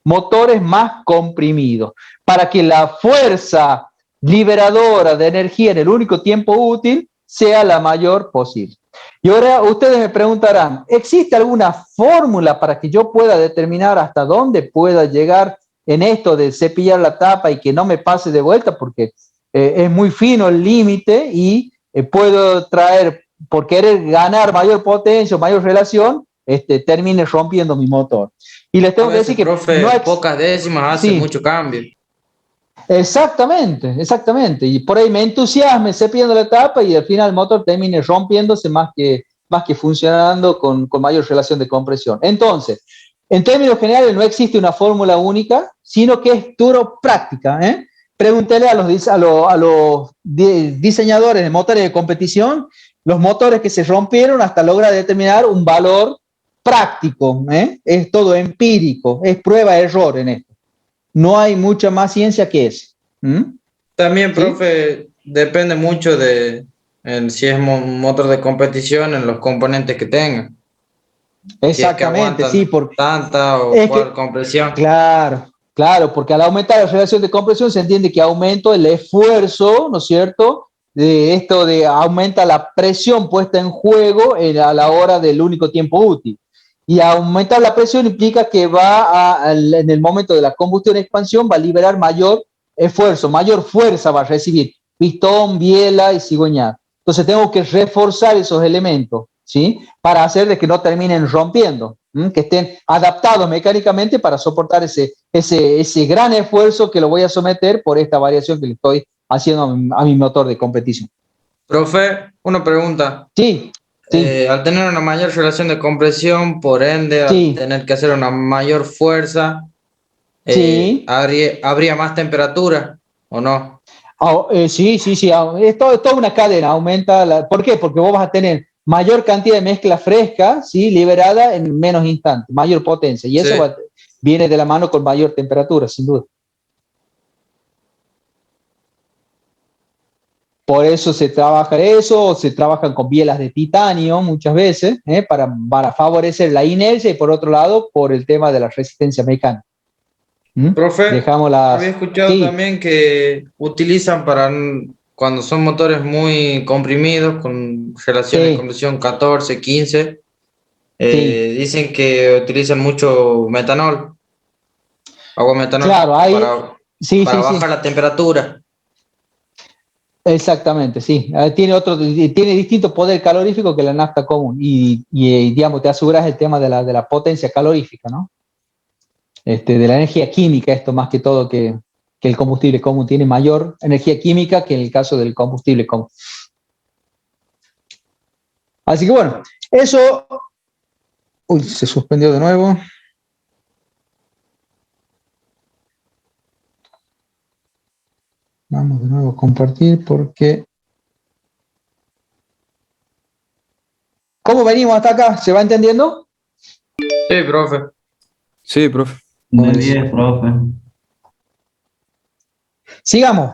Motores más comprimidos, para que la fuerza liberadora de energía en el único tiempo útil sea la mayor posible. Y ahora ustedes me preguntarán, ¿existe alguna fórmula para que yo pueda determinar hasta dónde pueda llegar en esto de cepillar la tapa y que no me pase de vuelta? Porque es muy fino el límite y puedo traer, por querer ganar mayor potencia o mayor relación, termine rompiendo mi motor. Y les tengo que decir que profe, no pocas décimas hace mucho cambio. Exactamente, exactamente. Y por ahí me entusiasme cepillando la tapa y al final el motor termine rompiéndose más que funcionando con mayor relación de compresión. Entonces, en términos generales no existe una fórmula única, sino que es puro práctica. Pregúntele a los diseñadores de motores de competición los motores que se rompieron hasta lograr determinar un valor práctico. Es todo empírico, es prueba-error en esto. No hay mucha más ciencia que eso. También, profe, depende mucho de si es motor de competición en los componentes que tenga. Exactamente, si es que tanta o cuál compresión. Claro, porque al aumentar la relación de compresión se entiende que aumento el esfuerzo, ¿no es cierto? De esto de aumenta la presión puesta en juego a la hora del único tiempo útil. Y aumentar la presión implica que en el momento de la combustión-expansión va a liberar mayor esfuerzo, mayor fuerza va a recibir pistón, biela y cigüeñal. Entonces tengo que reforzar esos elementos, ¿sí? Para hacer de que no terminen rompiendo, que estén adaptados mecánicamente para soportar ese gran esfuerzo que lo voy a someter por esta variación que le estoy haciendo a mi motor de competición. Profe, una pregunta. Sí. Al tener una mayor relación de compresión, por ende, al tener que hacer una mayor fuerza, ¿habría más temperatura o no? Sí. Es toda una cadena. Aumenta ¿por qué? Porque vos vas a tener mayor cantidad de mezcla fresca, ¿sí? Liberada en menos instantes, mayor potencia. Y eso viene de la mano con mayor temperatura, sin duda. Por eso se trabajan con bielas de titanio muchas veces, para favorecer la inercia y por otro lado, por el tema de la resistencia mecánica. Profe, había escuchado también que utilizan cuando son motores muy comprimidos, con relación de compresión 14, 15, dicen que utilizan mucho metanol, agua metanol, para bajar la temperatura. Exactamente, sí. Tiene distinto poder calorífico que la nafta común y digamos, te aseguras el tema de la potencia calorífica, ¿no? De la energía química, esto más que todo que el combustible común tiene mayor energía química que en el caso del combustible común. Así que bueno, eso... Uy, se suspendió de nuevo. Vamos de nuevo a compartir porque... ¿Cómo venimos hasta acá? ¿Se va entendiendo? Sí, profe. Sí, profe. Muy bien, profe. Sigamos.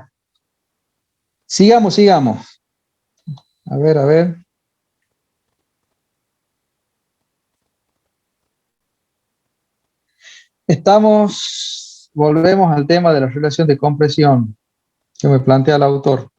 A ver. Volvemos al tema de la relación de compresión que me plantea el autor.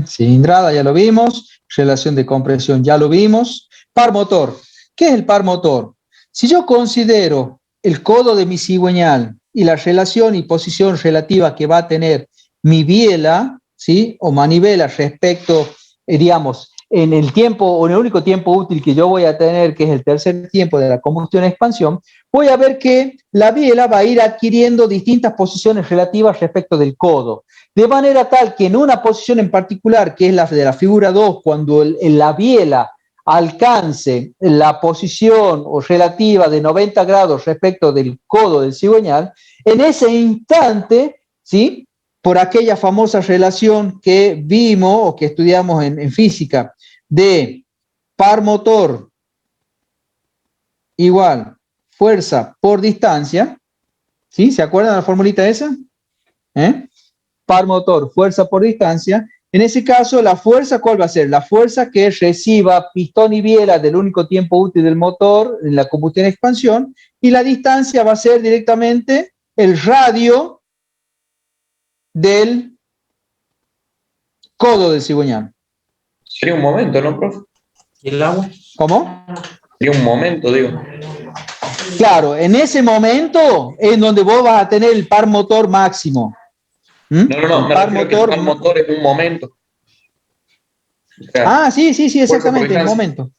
Cilindrada ya lo vimos, relación de compresión ya lo vimos. Par motor. ¿Qué es el par motor? Si yo considero el codo de mi cigüeñal y la relación y posición relativa que va a tener mi biela, ¿sí? O manivela respecto, digamos, en el tiempo o en el único tiempo útil que yo voy a tener, que es el tercer tiempo de la combustión-expansión, voy a ver que la biela va a ir adquiriendo distintas posiciones relativas respecto del codo. De manera tal que en una posición en particular, que es la de la figura 2, cuando la biela alcance la posición o relativa de 90 grados respecto del codo del cigüeñal, en ese instante, ¿sí? Por aquella famosa relación que vimos o que estudiamos en física, de par motor igual fuerza por distancia, ¿sí? ¿Se acuerdan de la formulita esa? Par motor, fuerza por distancia. En ese caso, la fuerza, ¿cuál va a ser? La fuerza que reciba pistón y biela del único tiempo útil del motor en la combustión-expansión, y la distancia va a ser directamente el radio del codo del cigüeñal. Sería un momento, ¿no, profe? ¿Y el agua? ¿Cómo? Sería un momento, digo. Claro, en ese momento es donde vos vas a tener el par motor máximo. No, me refiero que el par motor es un momento. O sea, sí, exactamente, el momento.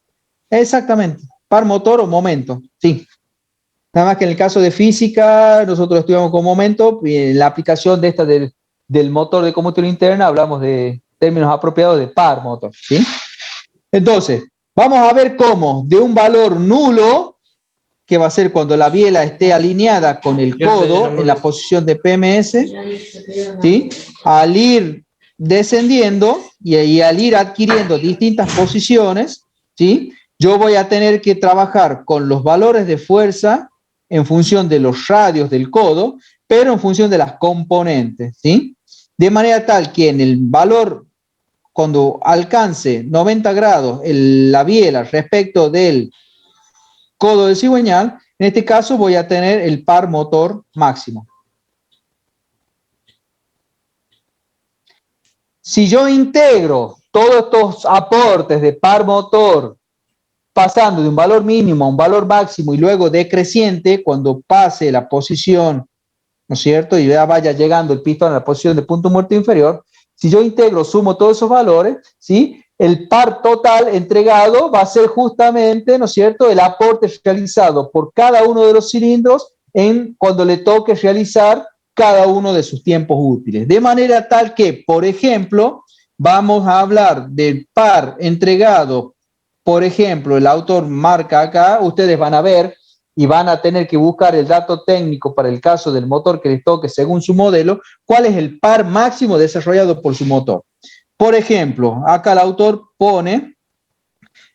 Exactamente, par motor o momento, sí. Nada más que en el caso de física, nosotros estudiamos con momento, y en la aplicación de esta del motor de combustión interna hablamos de términos apropiados de par motor, ¿sí? Entonces, vamos a ver cómo de un valor nulo, que va a ser cuando la biela esté alineada con el codo en la posición de PMS, ¿sí? Al ir descendiendo y al ir adquiriendo distintas posiciones, ¿sí? Yo voy a tener que trabajar con los valores de fuerza en función de los radios del codo, pero en función de las componentes, ¿sí? De manera tal que en el valor, cuando alcance 90 grados la biela respecto del codo del cigüeñal, en este caso voy a tener el par motor máximo. Si yo integro todos estos aportes de par motor, pasando de un valor mínimo a un valor máximo y luego decreciente, cuando pase la posición, ¿no es cierto? Y ya vaya llegando el pistón a la posición de punto muerto inferior, si yo integro, sumo todos esos valores, ¿sí? El par total entregado va a ser justamente, ¿no es cierto?, el aporte realizado por cada uno de los cilindros cuando le toque realizar cada uno de sus tiempos útiles. De manera tal que, por ejemplo, vamos a hablar del par entregado, por ejemplo, el autor marca acá, ustedes van a ver y van a tener que buscar el dato técnico para el caso del motor que les toque según su modelo, cuál es el par máximo desarrollado por su motor. Por ejemplo, acá el autor pone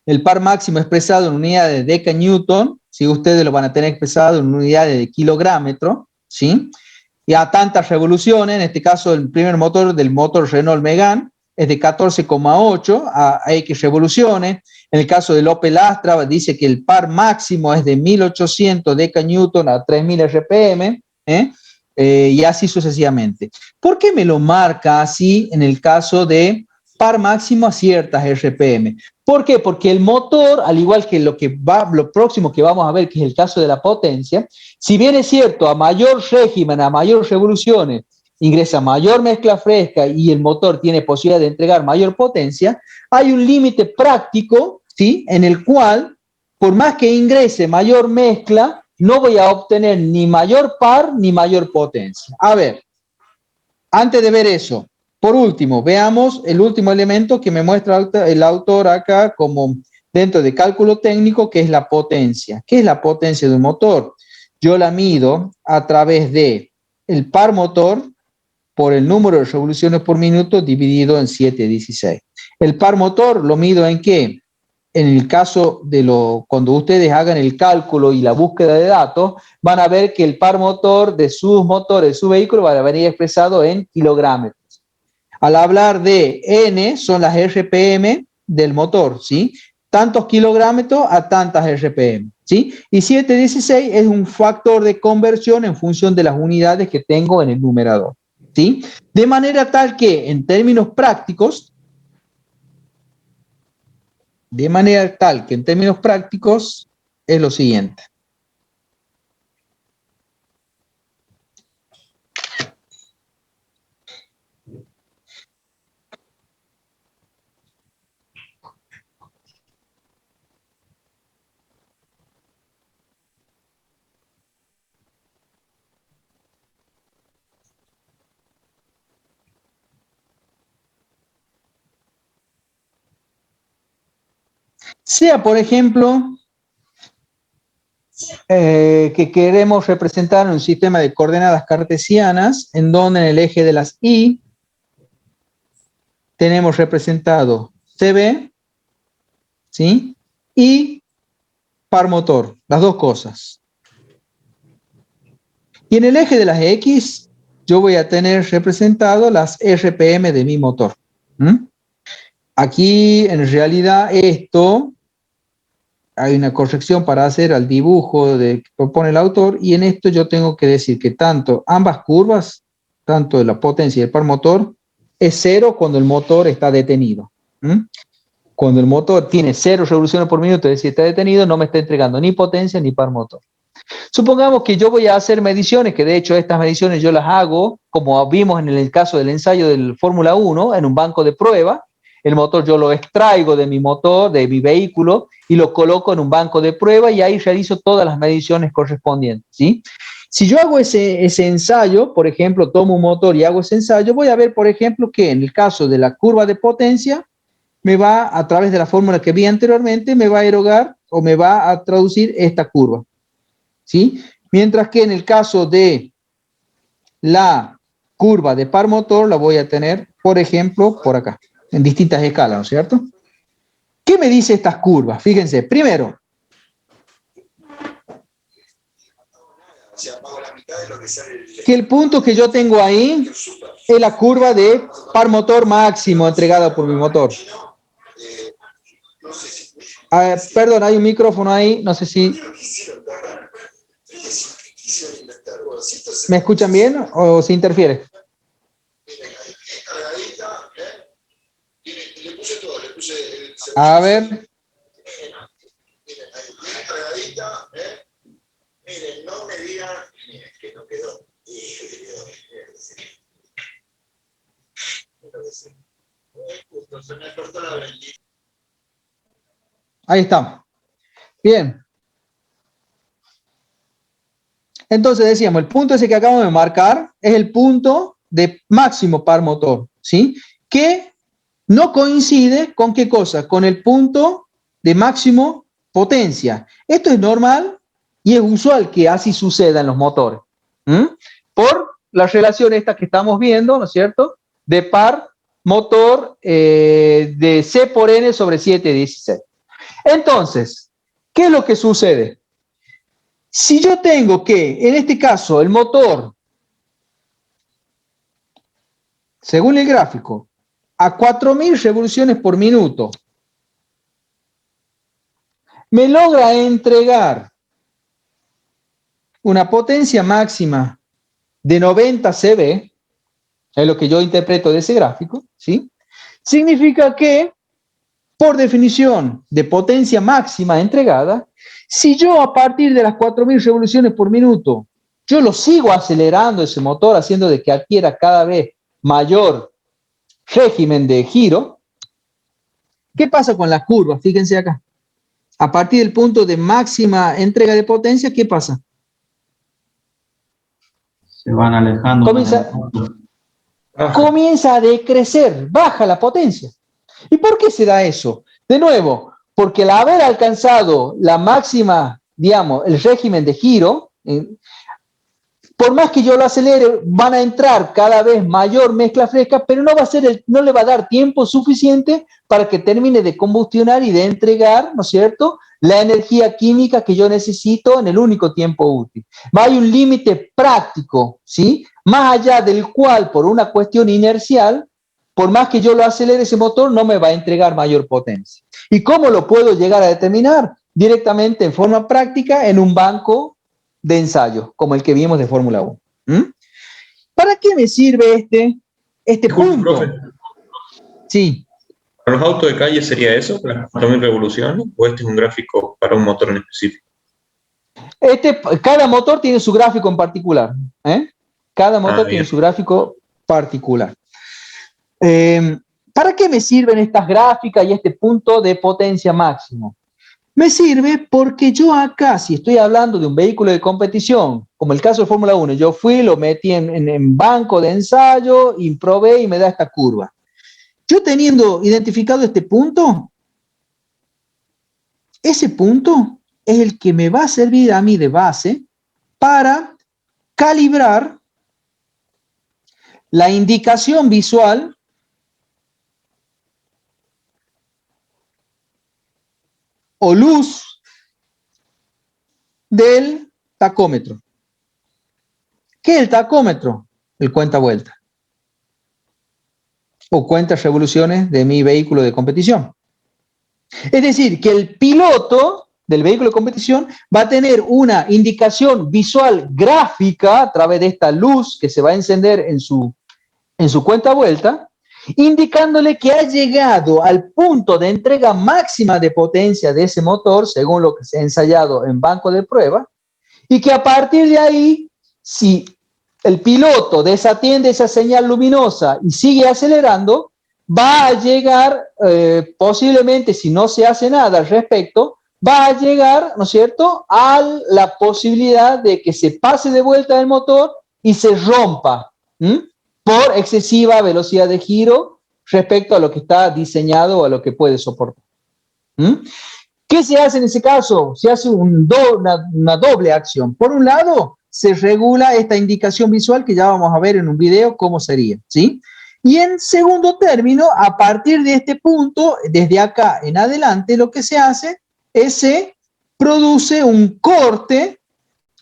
el par máximo expresado en unidades de decanewton, si ustedes lo van a tener expresado en unidades de kilográmetro, ¿sí? Y a tantas revoluciones, en este caso el primer motor del motor Renault Megane es de 14,8 a X revoluciones. En el caso del Opel Astra dice que el par máximo es de 1800 decanewton a 3000 RPM, y así sucesivamente. ¿Por qué me lo marca así en el caso de par máximo a ciertas RPM? ¿Por qué? Porque el motor, al igual que lo próximo que vamos a ver, que es el caso de la potencia, si bien es cierto, a mayor régimen, a mayor revoluciones, ingresa mayor mezcla fresca y el motor tiene posibilidad de entregar mayor potencia, hay un límite práctico, ¿sí?, en el cual, por más que ingrese mayor mezcla, no voy a obtener ni mayor par ni mayor potencia. A ver, antes de ver eso, por último, veamos el último elemento que me muestra el autor acá como dentro de cálculo técnico, que es la potencia. ¿Qué es la potencia de un motor? Yo la mido a través de el par motor por el número de revoluciones por minuto dividido en 7/16. El par motor lo mido ¿en qué? En el caso de cuando ustedes hagan el cálculo y la búsqueda de datos, van a ver que el par motor de sus motores, de su vehículo, va a venir expresado en kilográmetros. Al hablar de N, son las RPM del motor, ¿sí? Tantos kilogramos a tantas RPM, ¿sí? Y 7/16 es un factor de conversión en función de las unidades que tengo en el numerador, ¿sí? De manera tal que, en términos prácticos, es lo siguiente. Sea, por ejemplo, que queremos representar un sistema de coordenadas cartesianas en donde en el eje de las Y tenemos representado CB, ¿sí?, y par motor, las dos cosas. Y en el eje de las X, yo voy a tener representado las RPM de mi motor. Aquí, en realidad, esto, hay una corrección para hacer al dibujo que propone el autor, y en esto yo tengo que decir que ambas curvas, tanto de la potencia y el par motor, es 0 cuando el motor está detenido. Cuando el motor tiene 0 revoluciones por minuto, es decir, está detenido, no me está entregando ni potencia ni par motor. Supongamos que yo voy a hacer mediciones, que de hecho estas mediciones yo las hago, como vimos en el caso del ensayo del Fórmula 1, en un banco de prueba. El motor yo lo extraigo de mi motor, de mi vehículo, y lo coloco en un banco de prueba y ahí realizo todas las mediciones correspondientes, ¿sí? Si yo hago ese ensayo, por ejemplo, tomo un motor y hago ese ensayo, voy a ver, por ejemplo, que en el caso de la curva de potencia, me va, a través de la fórmula que vi anteriormente, me va a erogar o me va a traducir esta curva, ¿sí? Mientras que en el caso de la curva de par motor, la voy a tener, por ejemplo, por acá, en distintas escalas, ¿no es cierto? ¿Qué me dice estas curvas? Fíjense, primero, que el punto que yo tengo ahí es la curva de par motor máximo entregada por mi motor. Perdón, hay un micrófono ahí, no sé si... ¿Me escuchan bien o se interfiere? A ver. Ahí está. Bien. Entonces decíamos, el punto ese que acabamos de marcar es el punto de máximo par motor, ¿sí? Que no coincide con ¿qué cosa? Con el punto de máximo potencia. Esto es normal y es usual que así suceda en los motores. Por la relación esta que estamos viendo, ¿no es cierto? De par motor de C por N sobre 7/16. Entonces, ¿qué es lo que sucede? Si yo tengo que, en este caso, el motor, según el gráfico, a 4.000 revoluciones por minuto, me logra entregar una potencia máxima de 90 CV, es lo que yo interpreto de ese gráfico, ¿sí? Significa que, por definición de potencia máxima entregada, si yo a partir de las 4.000 revoluciones por minuto, yo lo sigo acelerando ese motor, haciendo de que adquiera cada vez mayor régimen de giro, ¿qué pasa con las curvas? Fíjense acá. A partir del punto de máxima entrega de potencia, ¿qué pasa? Se van alejando. Comienza a decrecer, baja la potencia. ¿Y por qué se da eso? De nuevo, porque al haber alcanzado la máxima, digamos, el régimen de giro, por más que yo lo acelere, van a entrar cada vez mayor mezcla fresca, pero no le va a dar tiempo suficiente para que termine de combustionar y de entregar, ¿no es cierto?, la energía química que yo necesito en el único tiempo útil. Hay un límite práctico, ¿sí?, más allá del cual, por una cuestión inercial, por más que yo lo acelere, ese motor no me va a entregar mayor potencia. ¿Y cómo lo puedo llegar a determinar? Directamente en forma práctica en un banco de ensayo, como el que vimos de Fórmula 1. ¿Para qué me sirve este punto? Profe. Sí. ¿Para los autos de calle sería eso, las 4.000 revoluciones, o este es un gráfico para un motor en específico? Cada motor tiene su gráfico en particular. Cada motor tiene su gráfico particular. ¿Para qué me sirven estas gráficas y este punto de potencia máximo? Me sirve porque yo acá, si estoy hablando de un vehículo de competición, como el caso de Fórmula 1, yo fui, lo metí en banco de ensayo, y probé y me da esta curva. Yo teniendo identificado este punto, ese punto es el que me va a servir a mí de base para calibrar la indicación visual o luz del tacómetro. ¿Qué es el tacómetro? El cuenta vuelta. O cuenta revoluciones de mi vehículo de competición. Es decir, que el piloto del vehículo de competición va a tener una indicación visual gráfica a través de esta luz que se va a encender en su cuenta vuelta, indicándole que ha llegado al punto de entrega máxima de potencia de ese motor, según lo que se ha ensayado en banco de prueba, y que a partir de ahí, si el piloto desatiende esa señal luminosa y sigue acelerando, va a llegar, posiblemente, si no se hace nada al respecto, va a llegar, ¿no es cierto?, a la posibilidad de que se pase de vuelta el motor y se rompa por excesiva velocidad de giro respecto a lo que está diseñado o a lo que puede soportar. ¿Qué se hace en ese caso? Se hace una doble acción. Por un lado, se regula esta indicación visual que ya vamos a ver en un video cómo sería, ¿sí? Y en segundo término, a partir de este punto, desde acá en adelante, lo que se hace es se produce un corte,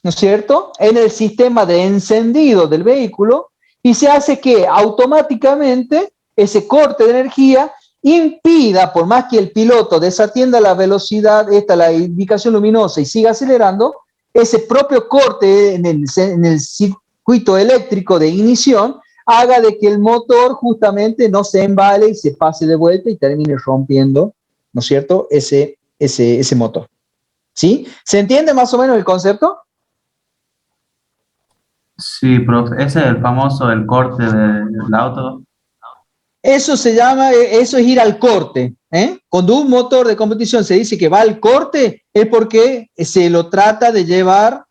¿no es cierto?, en el sistema de encendido del vehículo y se hace que automáticamente ese corte de energía impida, por más que el piloto desatienda la velocidad, la indicación luminosa y siga acelerando, ese propio corte en el circuito eléctrico de ignición haga de que el motor justamente no se embale y se pase de vuelta y termine rompiendo, ¿no es cierto?, ese motor. ¿Sí? ¿Se entiende más o menos el concepto? Sí, profe. Ese es el famoso, el corte del auto. Eso se llama, eso es ir al corte. Cuando un motor de competición se dice que va al corte, es porque se lo trata de llevar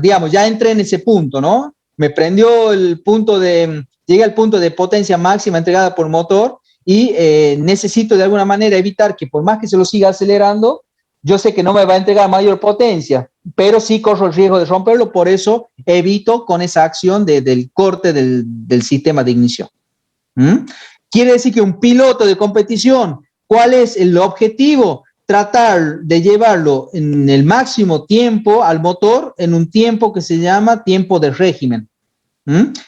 digamos, ya entré en ese punto, ¿no? Me prendió llegué al punto de potencia máxima entregada por motor y necesito de alguna manera evitar que por más que se lo siga acelerando, yo sé que no me va a entregar mayor potencia, pero sí corro el riesgo de romperlo, por eso evito con esa acción del corte del sistema de ignición. Quiere decir que un piloto de competición, ¿cuál es el objetivo? Tratar de llevarlo en el máximo tiempo al motor en un tiempo que se llama tiempo de régimen.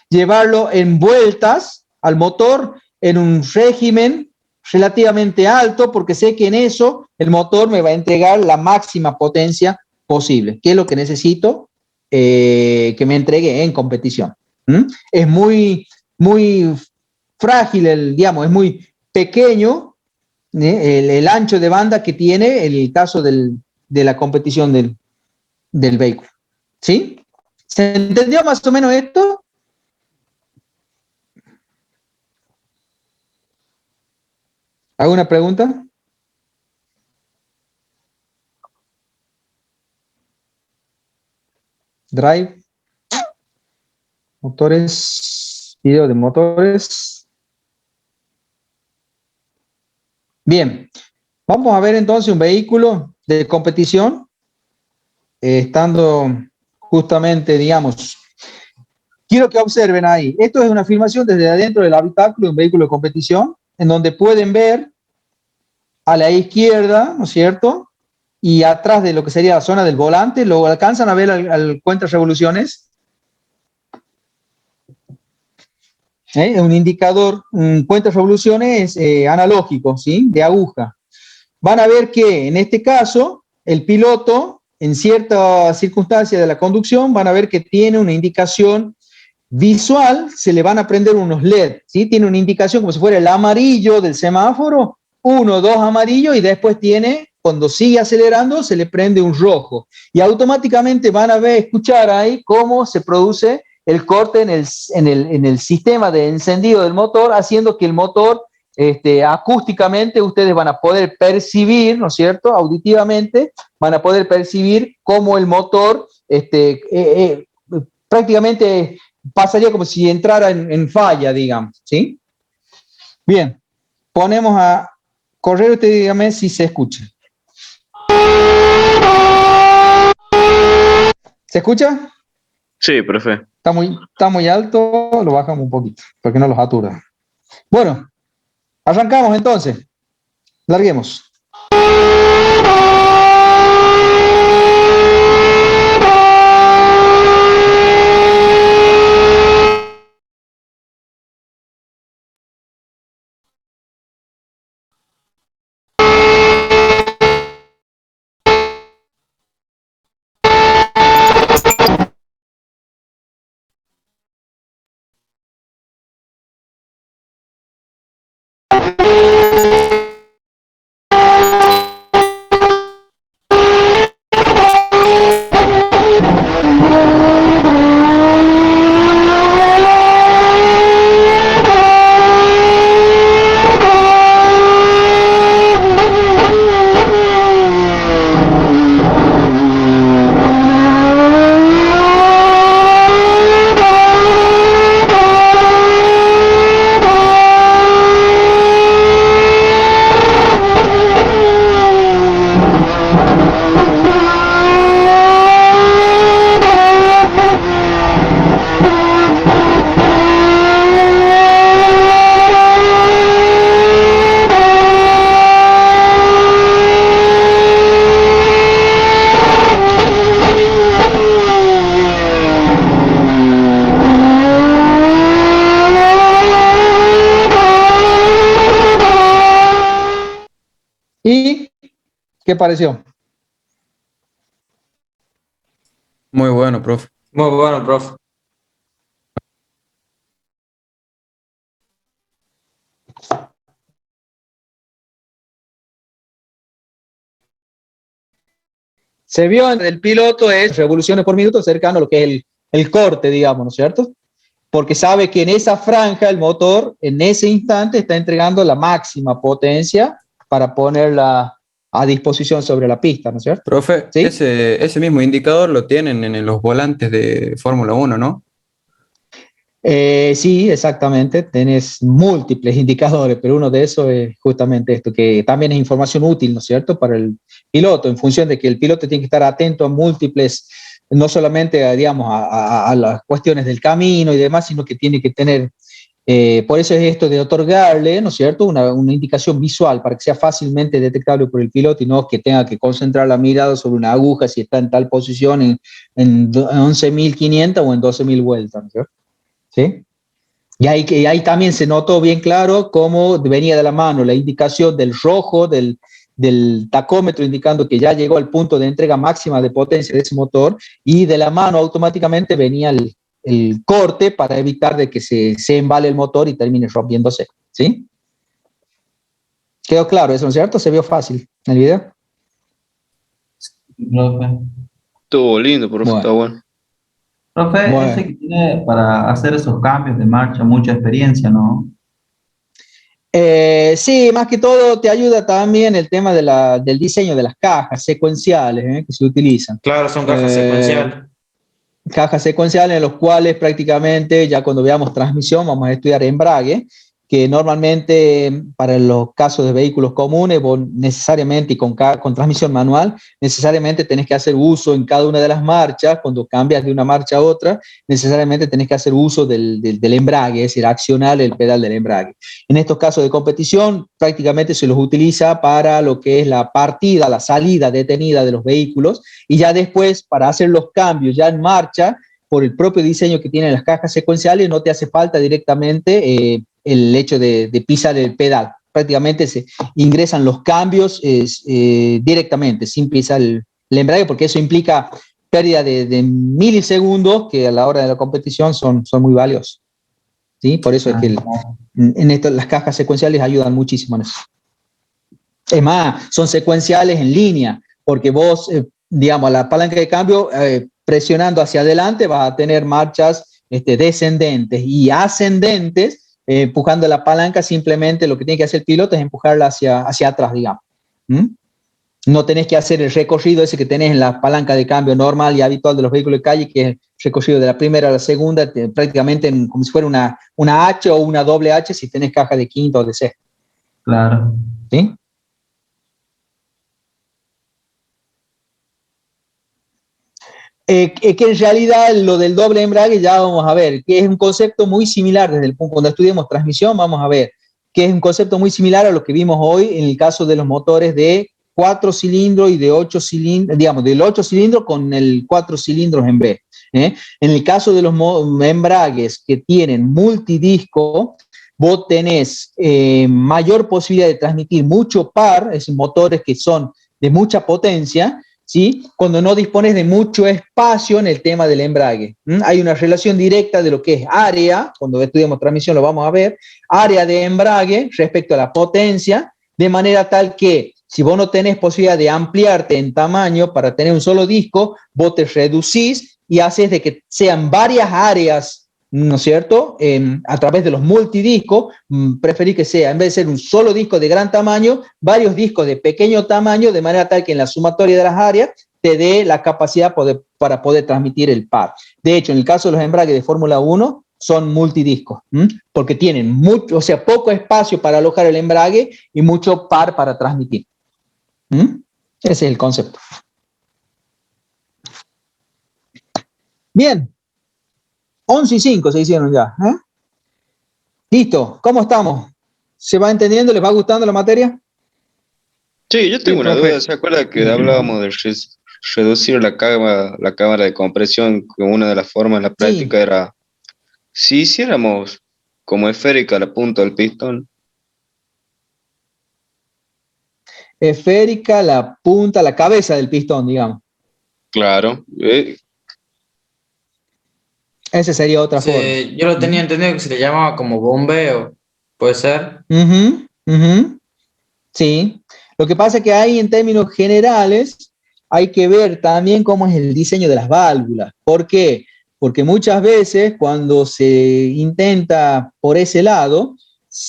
Llevarlo en vueltas al motor en un régimen relativamente alto porque sé que en eso el motor me va a entregar la máxima potencia posible, que es lo que necesito que me entregue en competición. Es muy frágil, digamos, es muy pequeño el ancho de banda que tiene en el caso de la competición del vehículo. ¿Sí? ¿Se entendió más o menos esto? ¿Alguna pregunta? Drive. Motores. Video de motores. Bien. Vamos a ver entonces un vehículo de competición. Estando justamente, digamos, quiero que observen ahí. Esto es una filmación desde adentro del habitáculo de un vehículo de competición, en donde pueden ver a la izquierda, ¿no es cierto?, y atrás de lo que sería la zona del volante, ¿lo alcanzan a ver al cuenta revoluciones? Un indicador, un cuenta revoluciones analógico, ¿sí?, de aguja. Van a ver que en este caso, el piloto, en ciertas circunstancias de la conducción, van a ver que tiene una indicación visual, se le van a prender unos LED, ¿sí? Tiene una indicación como si fuera el amarillo del semáforo, 1, 2 amarillo, y después tiene, cuando sigue acelerando, se le prende un rojo. Y automáticamente van a escuchar ahí cómo se produce el corte en el sistema de encendido del motor, haciendo que el motor, acústicamente, ustedes van a poder percibir, ¿no es cierto?, auditivamente, van a poder percibir cómo el motor prácticamente pasaría como si entrara en falla, digamos, ¿sí? Bien, ponemos a correr, usted dígame si se escucha. ¿Se escucha? Sí, profe. Está muy alto, lo bajamos un poquito, para que no los aturda. Bueno, arrancamos entonces. Larguemos. ¿Y qué pareció? Muy bueno, profe. Muy bueno, profe. Se vio en el piloto es revoluciones por minuto cercano a lo que es el corte, digamos, ¿no es cierto? Porque sabe que en esa franja el motor en ese instante está entregando la máxima potencia para ponerla a disposición sobre la pista, ¿no es cierto? Profe, ¿Sí? ese mismo indicador lo tienen en los volantes de Fórmula 1, ¿no? Sí, exactamente. Tenés múltiples indicadores, pero uno de esos es justamente esto, que también es información útil, ¿no es cierto?, para el piloto, en función de que el piloto tiene que estar atento a múltiples, no solamente, digamos, a las cuestiones del camino y demás, sino que tiene que tener, por eso es esto de otorgarle, ¿no es cierto?, una indicación visual para que sea fácilmente detectable por el piloto y no que tenga que concentrar la mirada sobre una aguja si está en tal posición en 11.500 o en 12.000 vueltas, ¿no es cierto? ¿Sí? Y ahí también se notó bien claro cómo venía de la mano la indicación del rojo del tacómetro indicando que ya llegó al punto de entrega máxima de potencia de ese motor, y de la mano automáticamente venía el corte para evitar de que se embale el motor y termine rompiéndose. ¿Sí? ¿Quedó claro eso, no es cierto? Se vio fácil en el video. Profe. Estuvo lindo, profe, está bueno. Profe, Bueno. ese que tiene para hacer esos cambios de marcha, mucha experiencia, ¿no? Sí, más que todo te ayuda también el tema del diseño de las cajas secuenciales que se utilizan. Claro, son cajas secuenciales. Cajas secuenciales en los cuales prácticamente ya cuando veamos transmisión vamos a estudiar embrague, que normalmente para los casos de vehículos comunes vos necesariamente y con transmisión manual necesariamente tenés que hacer uso en cada una de las marchas. Cuando cambias de una marcha a otra necesariamente tenés que hacer uso del embrague, es decir, accionar el pedal del embrague. En estos casos de competición prácticamente se los utiliza para lo que es la partida, la salida detenida de los vehículos, y ya después para hacer los cambios ya en marcha, por el propio diseño que tienen las cajas secuenciales, no te hace falta directamente el hecho de pisar el pedal. Prácticamente se ingresan los cambios directamente, sin pisar el embrague, porque eso implica pérdida de milisegundos que a la hora de la competición son muy valiosos. ¿Sí? Por eso es que en esto, las cajas secuenciales ayudan muchísimo en eso. Es más, son secuenciales en línea, porque vos, digamos, la palanca de cambio, presionando hacia adelante, vas a tener marchas descendentes y ascendentes. Empujando la palanca, simplemente lo que tiene que hacer el piloto es empujarla hacia atrás, digamos. No tenés que hacer el recorrido ese que tenés en la palanca de cambio normal y habitual de los vehículos de calle, que es el recorrido de la primera a la segunda, prácticamente como si fuera una H o una doble H si tenés caja de quinta o de sexta. Claro. ¿Sí? Que en realidad lo del doble embrague ya vamos a ver, que es un concepto muy similar desde el punto, cuando estudiemos transmisión vamos a ver, que es un concepto muy similar a lo que vimos hoy en el caso de los motores de 4 cilindros y de 8 cilindros, digamos, del 8 cilindros con el 4 cilindros en B. En el caso de los embragues que tienen multidisco, vos tenés mayor posibilidad de transmitir mucho par, es decir, motores que son de mucha potencia, ¿sí? Cuando no dispones de mucho espacio en el tema del embrague. Hay una relación directa de lo que es área, cuando estudiamos transmisión lo vamos a ver, área de embrague respecto a la potencia, de manera tal que si vos no tenés posibilidad de ampliarte en tamaño para tener un solo disco, vos te reducís y haces de que sean varias áreas, ¿no es cierto? A través de los multidiscos, preferí que sea, en vez de ser un solo disco de gran tamaño, varios discos de pequeño tamaño, de manera tal que en la sumatoria de las áreas te dé la capacidad para poder transmitir el par. De hecho, en el caso de los embragues de Fórmula 1, son multidiscos, porque tienen mucho, o sea, poco espacio para alojar el embrague y mucho par para transmitir. Ese es el concepto. Bien. 11:05 se hicieron ya. Listo, ¿cómo estamos? ¿Se va entendiendo? ¿Les va gustando la materia? Sí, yo tengo una duda. ¿Se acuerda que hablábamos de reducir la cámara de compresión, que una de las formas en la práctica era, si hiciéramos como esférica la punta del pistón? esférica la punta, la cabeza del pistón, digamos. Claro. Esa sería otra forma. Yo lo tenía entendido que se le llamaba como bombeo, ¿puede ser? Ujú, ujú. Sí. Lo que pasa es que ahí en términos generales hay que ver también cómo es el diseño de las válvulas. ¿Por qué? Porque muchas veces cuando se intenta por ese lado,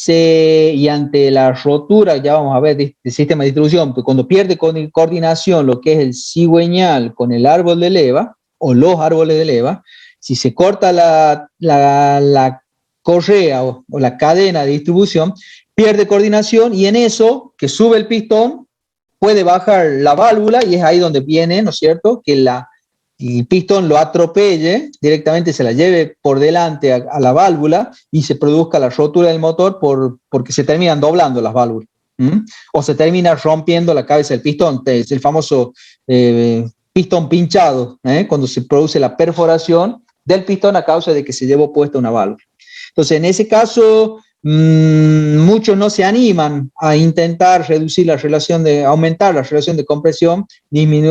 y ante la rotura, ya vamos a ver, del sistema de distribución, pues cuando pierde coordinación lo que es el cigüeñal con el árbol de leva, o los árboles de leva, si se corta la correa o la cadena de distribución, pierde coordinación y en eso, que sube el pistón, puede bajar la válvula y es ahí donde viene, ¿no es cierto?, que el pistón lo atropelle, directamente se la lleve por delante a la válvula y se produzca la rotura del motor porque se terminan doblando las válvulas. O se termina rompiendo la cabeza del pistón. Es el famoso pistón pinchado, cuando se produce la perforación del pistón a causa de que se llevó puesta una válvula. Entonces, en ese caso, muchos no se animan a intentar reducir aumentar la relación de compresión,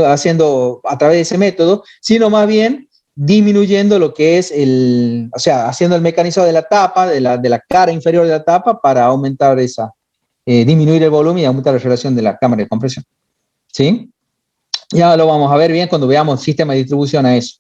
haciendo a través de ese método, sino más bien disminuyendo lo que es haciendo el mecanizado de la tapa, de la cara inferior de la tapa para aumentar disminuir el volumen y aumentar la relación de la cámara de compresión. ¿Sí? Ya lo vamos a ver bien cuando veamos el sistema de distribución a eso.